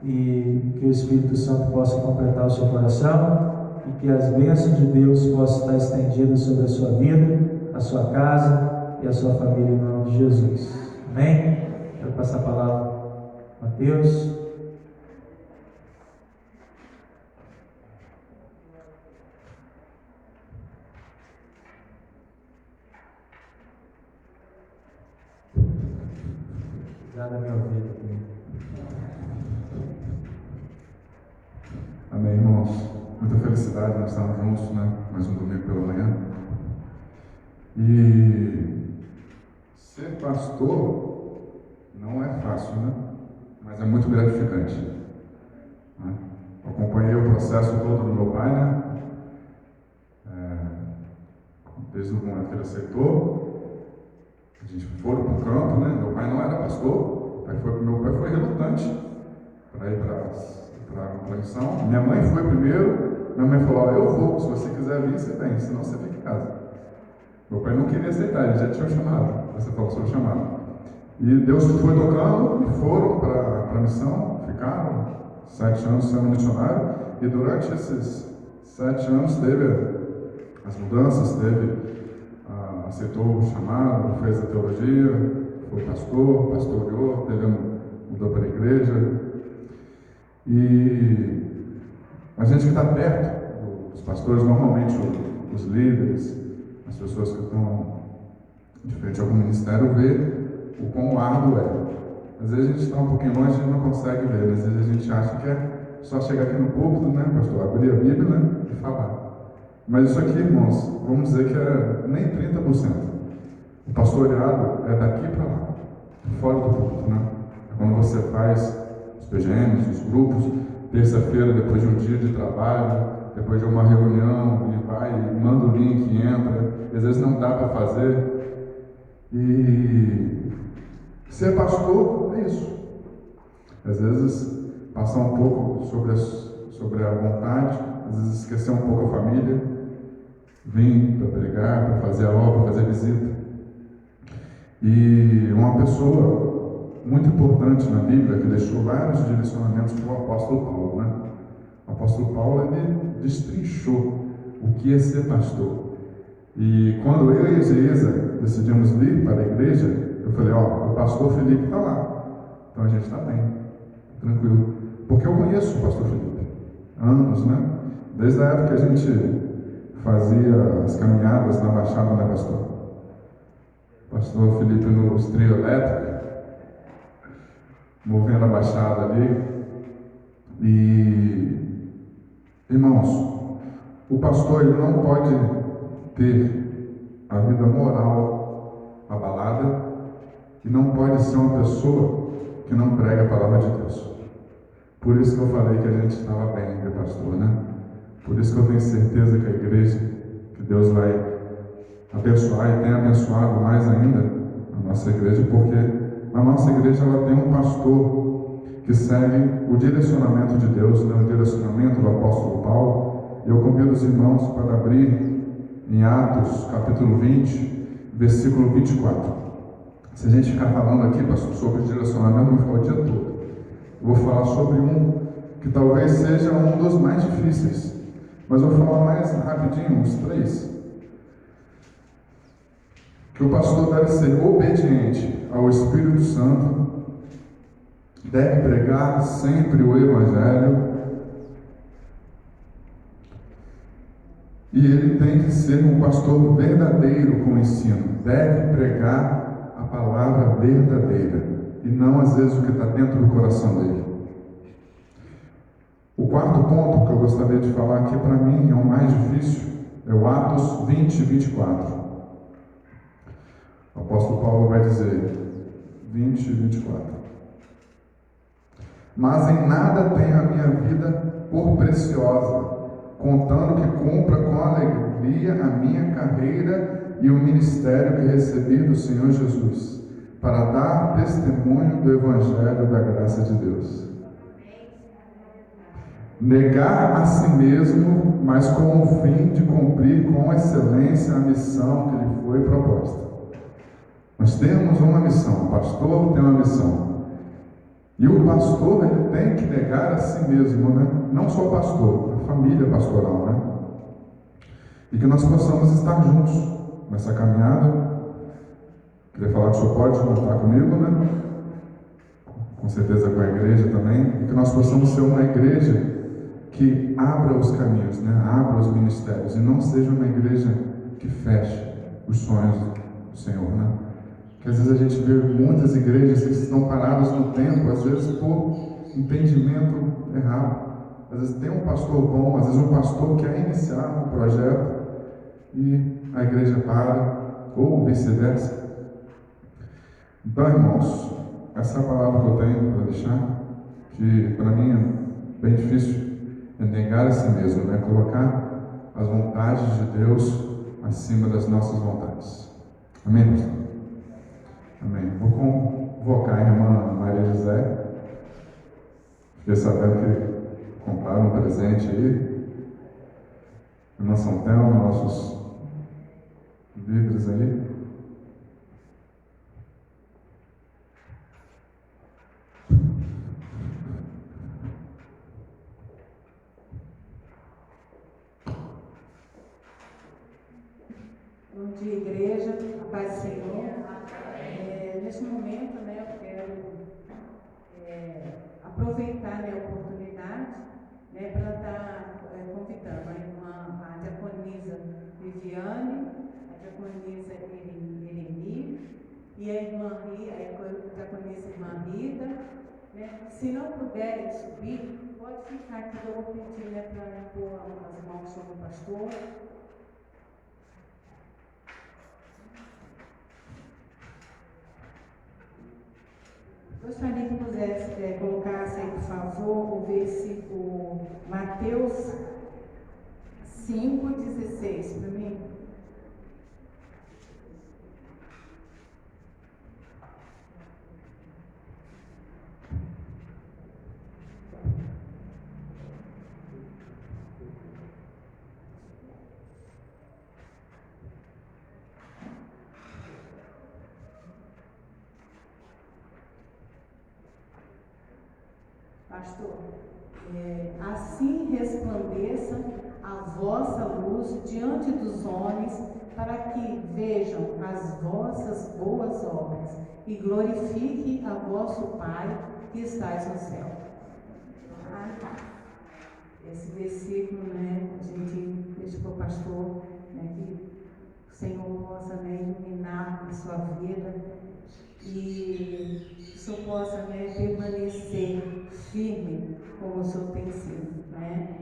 e que o Espírito Santo possa completar o seu coração, e que as bênçãos de Deus possam estar estendidas sobre a sua vida, a sua casa e a sua família, em nome de Jesus. Amém? Quero passar a palavra a Mateus. Obrigado, meu ouvido aqui. Amém, irmãos. Muita felicidade, nós estamos juntos, né? Mais um domingo pela manhã. E ser pastor não é fácil, né? Mas é muito gratificante. Né? Eu acompanhei o processo todo do meu pai, né? Desde o momento que ele aceitou, a gente foi para o campo, né? Meu pai não era pastor, meu pai foi relutante para ir para a missão. Minha mãe foi primeiro, minha mãe falou: eu vou, se você quiser vir, você vem, senão você fica em casa. Meu pai não queria aceitar, ele já tinha o chamado, você falou sobre o chamado. E Deus foi tocando e foram para a missão, ficaram 7 anos sendo missionário, e durante esses 7 anos teve as mudanças, aceitou o chamado, fez a teologia, foi pastor, pastoreou, mudou para a igreja. E a gente que está perto dos pastores, normalmente os líderes, as pessoas que estão de frente a algum ministério, vê o quão árduo é. Às vezes a gente está um pouquinho longe e a gente não consegue ver, às vezes a gente acha que é só chegar aqui no púlpito, né, pastor, abrir a Bíblia, né, e falar. Mas isso aqui, irmãos, vamos dizer que é nem 30%. O pastoreado é daqui para lá, fora do púlpito, né? É quando você faz os PGMs, os grupos, terça-feira, depois de um dia de trabalho, depois de uma reunião, e vai, e manda o link, e entra, e às vezes não dá para fazer. E ser pastor é isso. Às vezes passar um pouco sobre a vontade, às vezes esquecer um pouco a família, vir para pregar, para fazer a obra, para fazer visita. E uma pessoa muito importante na Bíblia, que deixou vários direcionamentos para o apóstolo Paulo, né? O apóstolo Paulo, ele destrinchou o que é ser pastor. E quando eu e a Geisa decidimos vir para a igreja, eu falei: o pastor Felipe está lá, então a gente está bem, tranquilo. Porque eu conheço o pastor Felipe há anos, né? Desde a época que a gente fazia as caminhadas na Baixada, né, pastor? Pastor Felipe nos trio elétrico, movendo a Baixada ali. E, irmãos, o pastor, ele não pode ter a vida moral abalada e não pode ser uma pessoa que não prega a palavra de Deus. Por isso que eu falei que a gente estava bem, meu pastor, né? Por isso que eu tenho certeza que a igreja, que Deus vai abençoar e tem abençoado mais ainda a nossa igreja, porque a nossa igreja ela tem um pastor que segue o direcionamento de Deus, né? O direcionamento do apóstolo Paulo. Eu convido os irmãos para abrir em Atos, capítulo 20, versículo 24. Se a gente ficar falando aqui, pastor, sobre o direcionamento, vamos ficar o dia todo. Eu vou falar sobre um que talvez seja um dos mais difíceis, mas eu vou falar mais rapidinho, uns 3. Que o pastor deve ser obediente ao Espírito Santo, deve pregar sempre o Evangelho, e ele tem que ser um pastor verdadeiro com o ensino, deve pregar a palavra verdadeira, e não às vezes o que está dentro do coração dele. O quarto ponto que eu gostaria de falar aqui, para mim, é o mais difícil, é o Atos 20, 24. O apóstolo Paulo vai dizer, 20 e 24. Mas em nada tenho a minha vida por preciosa, contando que cumpra com alegria a minha carreira e o ministério que recebi do Senhor Jesus, para dar testemunho do Evangelho da graça de Deus. Negar a si mesmo, mas com o fim de cumprir com excelência a missão que lhe foi proposta. Nós temos uma missão, o pastor tem uma missão. E o pastor, ele tem que negar a si mesmo, né? Não só o pastor, a família pastoral, né? E que nós possamos estar juntos nessa caminhada. Queria falar que o senhor pode contar comigo, né? Com certeza com a igreja também. E que nós possamos ser uma igreja que abra os caminhos, né? Abra os ministérios. E não seja uma igreja que feche os sonhos do Senhor, né? Que às vezes a gente vê muitas igrejas que estão paradas no tempo, às vezes por entendimento errado. Às vezes tem um pastor bom, às vezes um pastor quer iniciar um projeto e a igreja para, ou vice-versa. Então, irmãos, essa é a palavra que eu tenho para deixar, que para mim é bem difícil, é negar a si mesmo, né? Colocar as vontades de Deus acima das nossas vontades. Amém, pastor? Amém. Vou convocar a irmã Maria José. Fiquei sabendo que compraram um presente aí. Irmã São Telmo, nossos líderes aí. Bom dia, igreja, a paz do Senhor. Neste momento, né, eu quero aproveitar, né, a oportunidade, né, para estar convidando a irmã, a diaconisa Viviane, a diaconisa Ereni e a irmã a diaconisa irmã Rita, né. Se não puderem subir, pode ficar aqui, eu vou pedir, né, para impor as mãos sobre o pastor. Gostaria que pudesse colocasse aí, por favor, o versículo Mateus 5,16 para mim. Pastor, assim resplandeça a vossa luz diante dos homens, para que vejam as vossas boas obras e glorifiquem a vosso Pai que estais no céu. Esse versículo, né, a gente deixa para o pastor, né, que o Senhor possa, né, iluminar a sua vida e o Senhor possa, né, permanecer firme como o Senhor tem sido, né?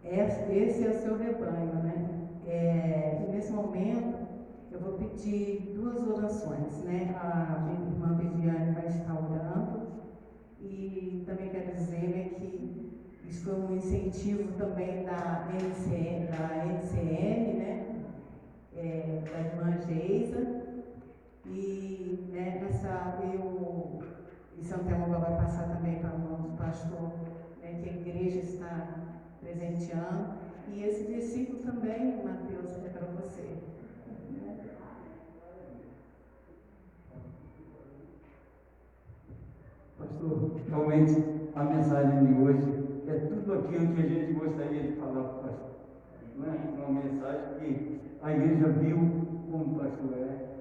Esse é o seu rebanho, né? E nesse momento eu vou pedir duas orações, né? A irmã Viviane vai estar orando e também quero dizer, né, que isso foi um incentivo também da NCN, né? Da irmã Geisa. E, né, São Telmo vai passar também para o nosso pastor, né, que a igreja está presenteando. E esse versículo também, Mateus, é para você. Pastor, realmente a mensagem de hoje é tudo aquilo que a gente gostaria de falar para o pastor. Não é uma mensagem que a igreja viu como o pastor é.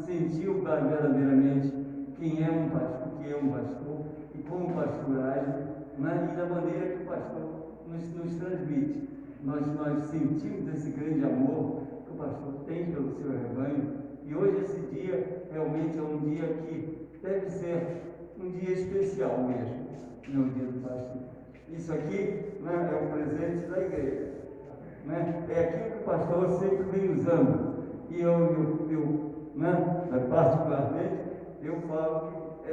Sentiu verdadeiramente quem é um pastor, o que é um pastor e como o pastor age, e da maneira que o pastor nos transmite. Nós sentimos esse grande amor que o pastor tem pelo seu rebanho, e hoje esse dia realmente é um dia que deve ser um dia especial mesmo, no dia do pastor. Isso aqui é um presente da igreja, é aquilo que o pastor sempre vem usando, e eu particularmente, eu falo que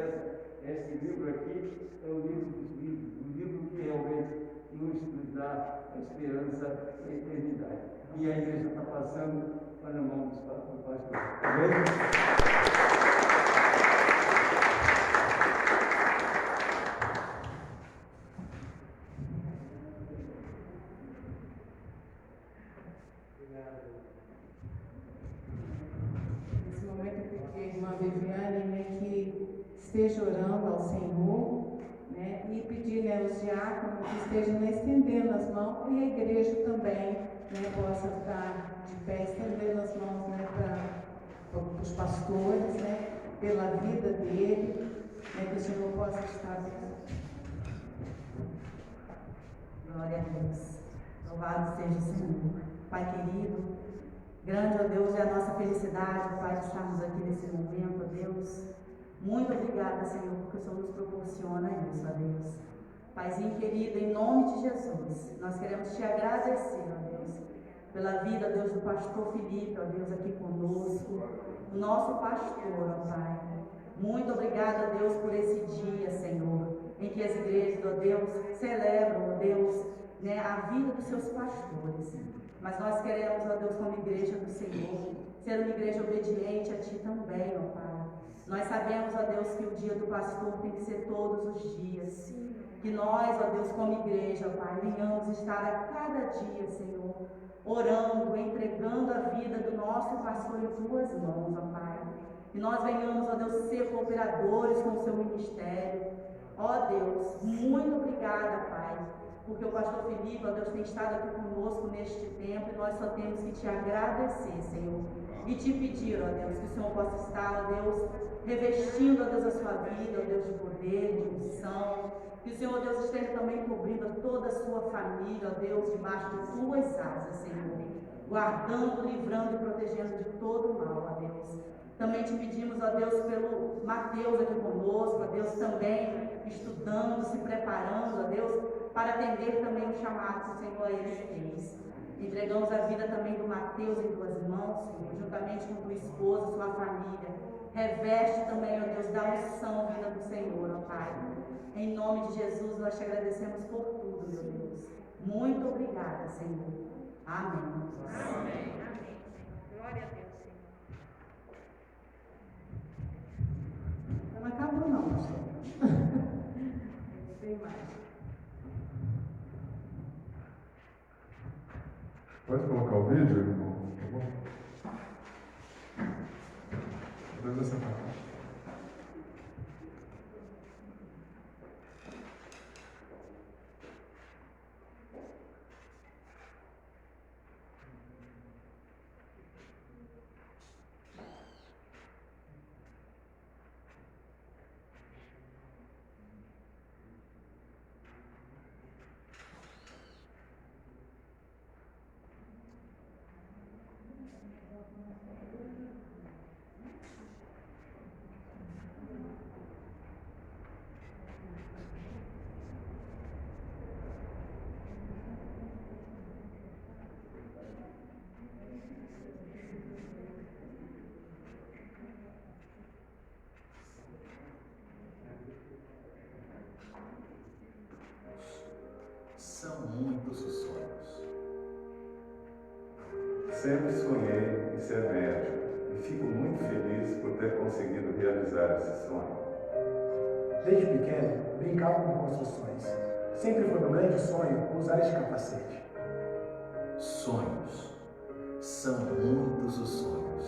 esse livro aqui é o livro dos livros, um livro que realmente nos dá a esperança e a eternidade. E a igreja está passando para a mão do pastor. Amém? Esteja orando ao Senhor, né, e pedir, né, aos diáconos que estejam, né, estendendo as mãos, e a igreja também, né, possa estar de pé, estendendo as mãos, né, para os pastores, né, pela vida dele, né, que o Senhor possa estar bem. Glória a Deus. Louvado seja o Senhor. Pai querido, grande, ó Deus, é a nossa felicidade, Pai, de estarmos aqui nesse momento, ó Deus. Muito obrigada, Senhor, porque o Senhor nos proporciona isso, ó Deus. Paizinho querido, em nome de Jesus, nós queremos te agradecer, ó Deus, pela vida, Deus, do pastor Felipe, ó Deus, aqui conosco, o nosso pastor, ó Pai. Muito obrigada, Deus, por esse dia, Senhor, em que as igrejas, ó Deus, celebram, ó Deus, né, a vida dos seus pastores. Mas nós queremos, ó Deus, como igreja do Senhor, ser uma igreja obediente a Ti também, ó Pai. Nós sabemos, ó Deus, que o dia do pastor tem que ser todos os dias. Que nós, ó Deus, como igreja, ó Pai, venhamos estar a cada dia, Senhor, orando, entregando a vida do nosso pastor em Tuas mãos, ó Pai. Que nós venhamos, ó Deus, ser cooperadores com o Seu ministério. Ó Deus, muito obrigada, Pai, porque o pastor Felipe, ó Deus, tem estado aqui conosco neste tempo e nós só temos que Te agradecer, Senhor, e Te pedir, ó Deus, que o Senhor possa estar, ó Deus, revestindo, ó Deus, a sua vida, ó Deus, de poder, de unção. Que o Senhor, ó Deus, esteja também cobrindo toda a sua família, ó Deus, debaixo de Tuas asas, Senhor, guardando, livrando e protegendo de todo o mal, ó Deus. Também Te pedimos, ó Deus, pelo Mateus aqui conosco, ó Deus, também estudando, se preparando, ó Deus, para atender também o chamado que o Senhor a ele fez. Entregamos a vida também do Mateus em Tuas mãos, Senhor, juntamente com Tua esposa, sua família. Reveste também, ó Deus, da unção vinda do Senhor, ó Pai. Em nome de Jesus, nós Te agradecemos por tudo, meu Deus. Muito obrigada, Senhor. Amém. Amém. Glória a Deus. Não acabou não, pastor. Tem mais. Pode colocar o vídeo, irmão? Tá bom? Podemos sentar. São muitos os sonhos. Sempre sonhei em ser médico e fico muito feliz por ter conseguido realizar esse sonho. Desde pequeno, brincava com construções. Sempre foi meu grande sonho usar este capacete. Sonhos. São muitos os sonhos.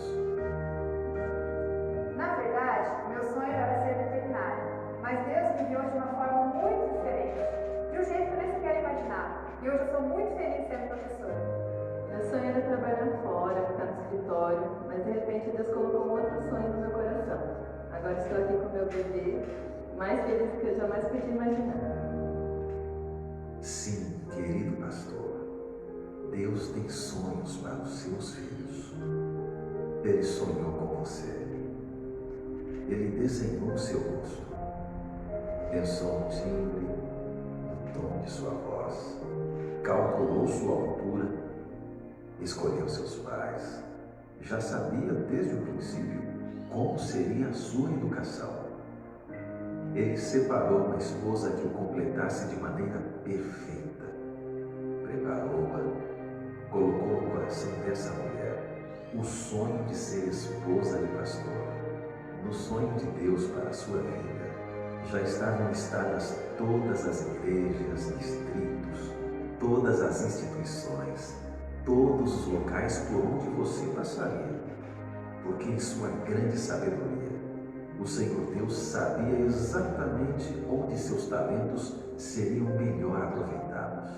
Na verdade, meu sonho era ser veterinário, mas Deus me guiou de uma forma muito diferente, de um jeito que eu nem sequer imaginava. E hoje eu sou muito feliz sendo professora. Meu sonho era trabalhar fora, ficar no escritório, mas de repente Deus colocou um outro sonho no meu coração. Agora estou aqui com meu bebê, mais feliz do que eu jamais podia imaginar. Sim, querido pastor, Deus tem sonhos para os seus filhos. Ele sonhou com você. Ele desenhou o seu rosto. Pensou no timbre, no tom de sua voz. Calculou sua altura. Escolheu seus pais. Já sabia desde o princípio como seria a sua educação. Ele separou uma esposa que o completasse de maneira perfeita. Preparou-a, colocou no coração dessa mulher o sonho de ser esposa de pastor. No sonho de Deus para a sua vida, já estavam listadas todas as igrejas, distritos, todas as instituições, todos os locais por onde você passaria, porque em sua grande sabedoria, o Senhor Deus sabia exatamente onde seus talentos seriam melhor aproveitados.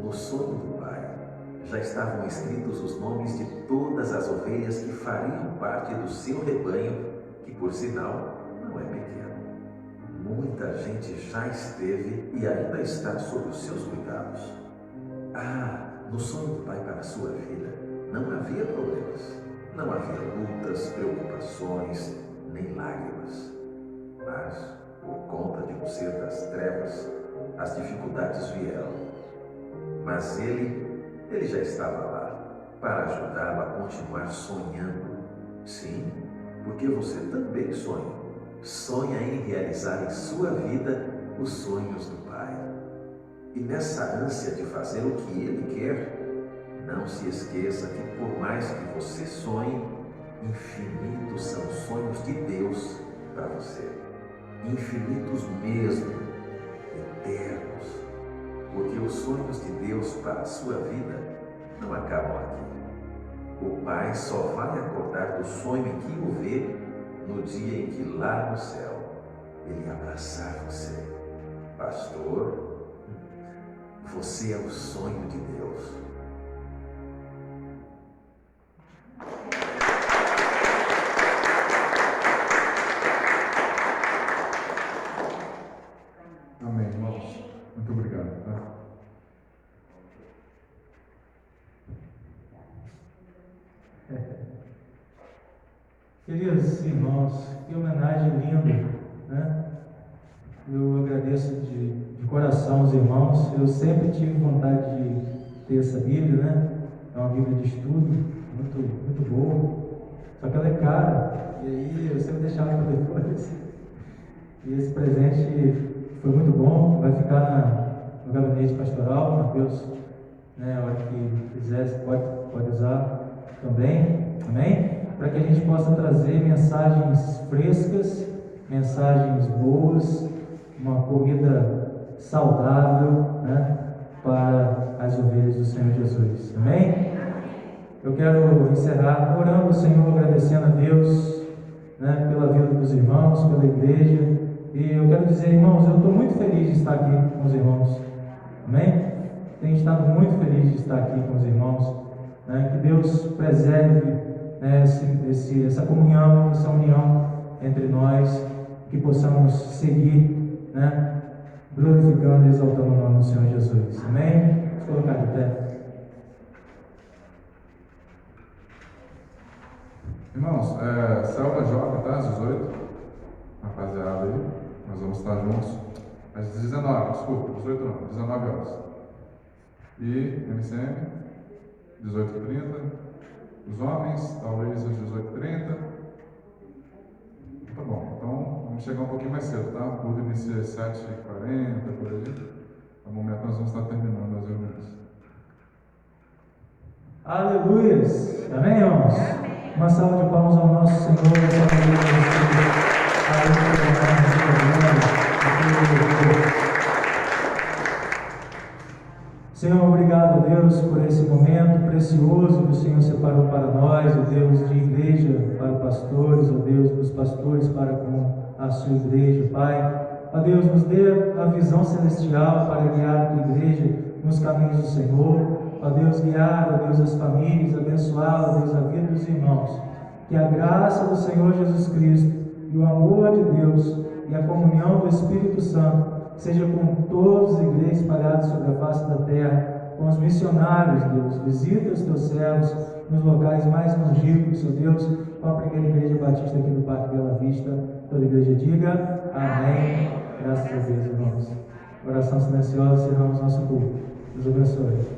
No sonho do Pai, já estavam escritos os nomes de todas as ovelhas que fariam parte do seu rebanho, que por sinal não é pequeno. Muita gente já esteve e ainda está sob os seus cuidados. No sonho do Pai para a sua vida, não havia problemas, não havia lutas, preocupações, nem lágrimas. Mas, por conta de um ser das trevas, as dificuldades vieram. Mas ele já estava lá para ajudá-lo a continuar sonhando. Sim, porque você também sonha. Sonha em realizar em sua vida os sonhos do Pai. E nessa ânsia de fazer o que Ele quer, não se esqueça que por mais que você sonhe, infinitos são os sonhos de Deus para você. Infinitos mesmo, eternos. Porque os sonhos de Deus para a sua vida não acabam aqui. O Pai só vai acordar do sonho em que o vê no dia em que lá no céu Ele abraçar você. Pastor, você é o sonho de Deus. Amém, irmãos. Muito obrigado. Tá? Queridos irmãos, que homenagem linda, né? Eu agradeço de coração aos irmãos. Eu sempre tive vontade de ter essa Bíblia, né? É uma Bíblia de estudo, muito boa. Só que ela é cara, e aí eu sempre deixava para depois. E esse presente foi muito bom, vai ficar no gabinete pastoral. Mateus, né, a hora que quiser, você pode usar também, amém? Para que a gente possa trazer mensagens frescas, mensagens boas, uma corrida saudável, né, para as ovelhas do Senhor Jesus, amém? Eu quero encerrar orando ao Senhor, agradecendo a Deus, né, pela vida dos irmãos, pela igreja. E eu quero dizer, irmãos, eu estou muito feliz de estar aqui com os irmãos, amém? Tenho estado muito feliz de estar aqui com os irmãos, né? Que Deus preserve, né, essa comunhão, essa união entre nós, que possamos seguir, né, glorificando e exaltando o nome do Senhor Jesus, amém? Vamos colocar de pé. Irmãos, célula jovem, tá? Às 18. Rapaziada aí, nós vamos estar juntos às 19, desculpa, 18 não, 19 horas. E MCM, 18h30. Os homens, talvez às 18h30. Tá bom, então vamos chegar um pouquinho mais cedo, tá? O culto inicia às 7h40, por aí. No momento nós vamos estar terminando as reuniões. Aleluias! Amém, irmãos? Uma salva de palmas ao nosso Senhor, Senhor, obrigado, Deus, por esse momento precioso que o Senhor separou para nós, o Deus de igreja para pastores, o Deus dos pastores para com a sua igreja, Pai. Ó Deus, nos dê a visão celestial para guiar a tua igreja nos caminhos do Senhor. Ó Deus, guiar, ó Deus, as famílias, abençoar, ó Deus, a vida dos irmãos. Que a graça do Senhor Jesus Cristo e o amor de Deus e a comunhão do Espírito Santo seja com todos os igrejas espalhados sobre a face da terra, com os missionários, Deus. Visita os teus servos nos locais mais longínquos, ó Deus, com a primeira igreja batista aqui do Parque Bela Vista. Toda a igreja diga amém. Graças a Deus, irmãos. Oração silenciosa, encerramos nosso culto. Deus abençoe.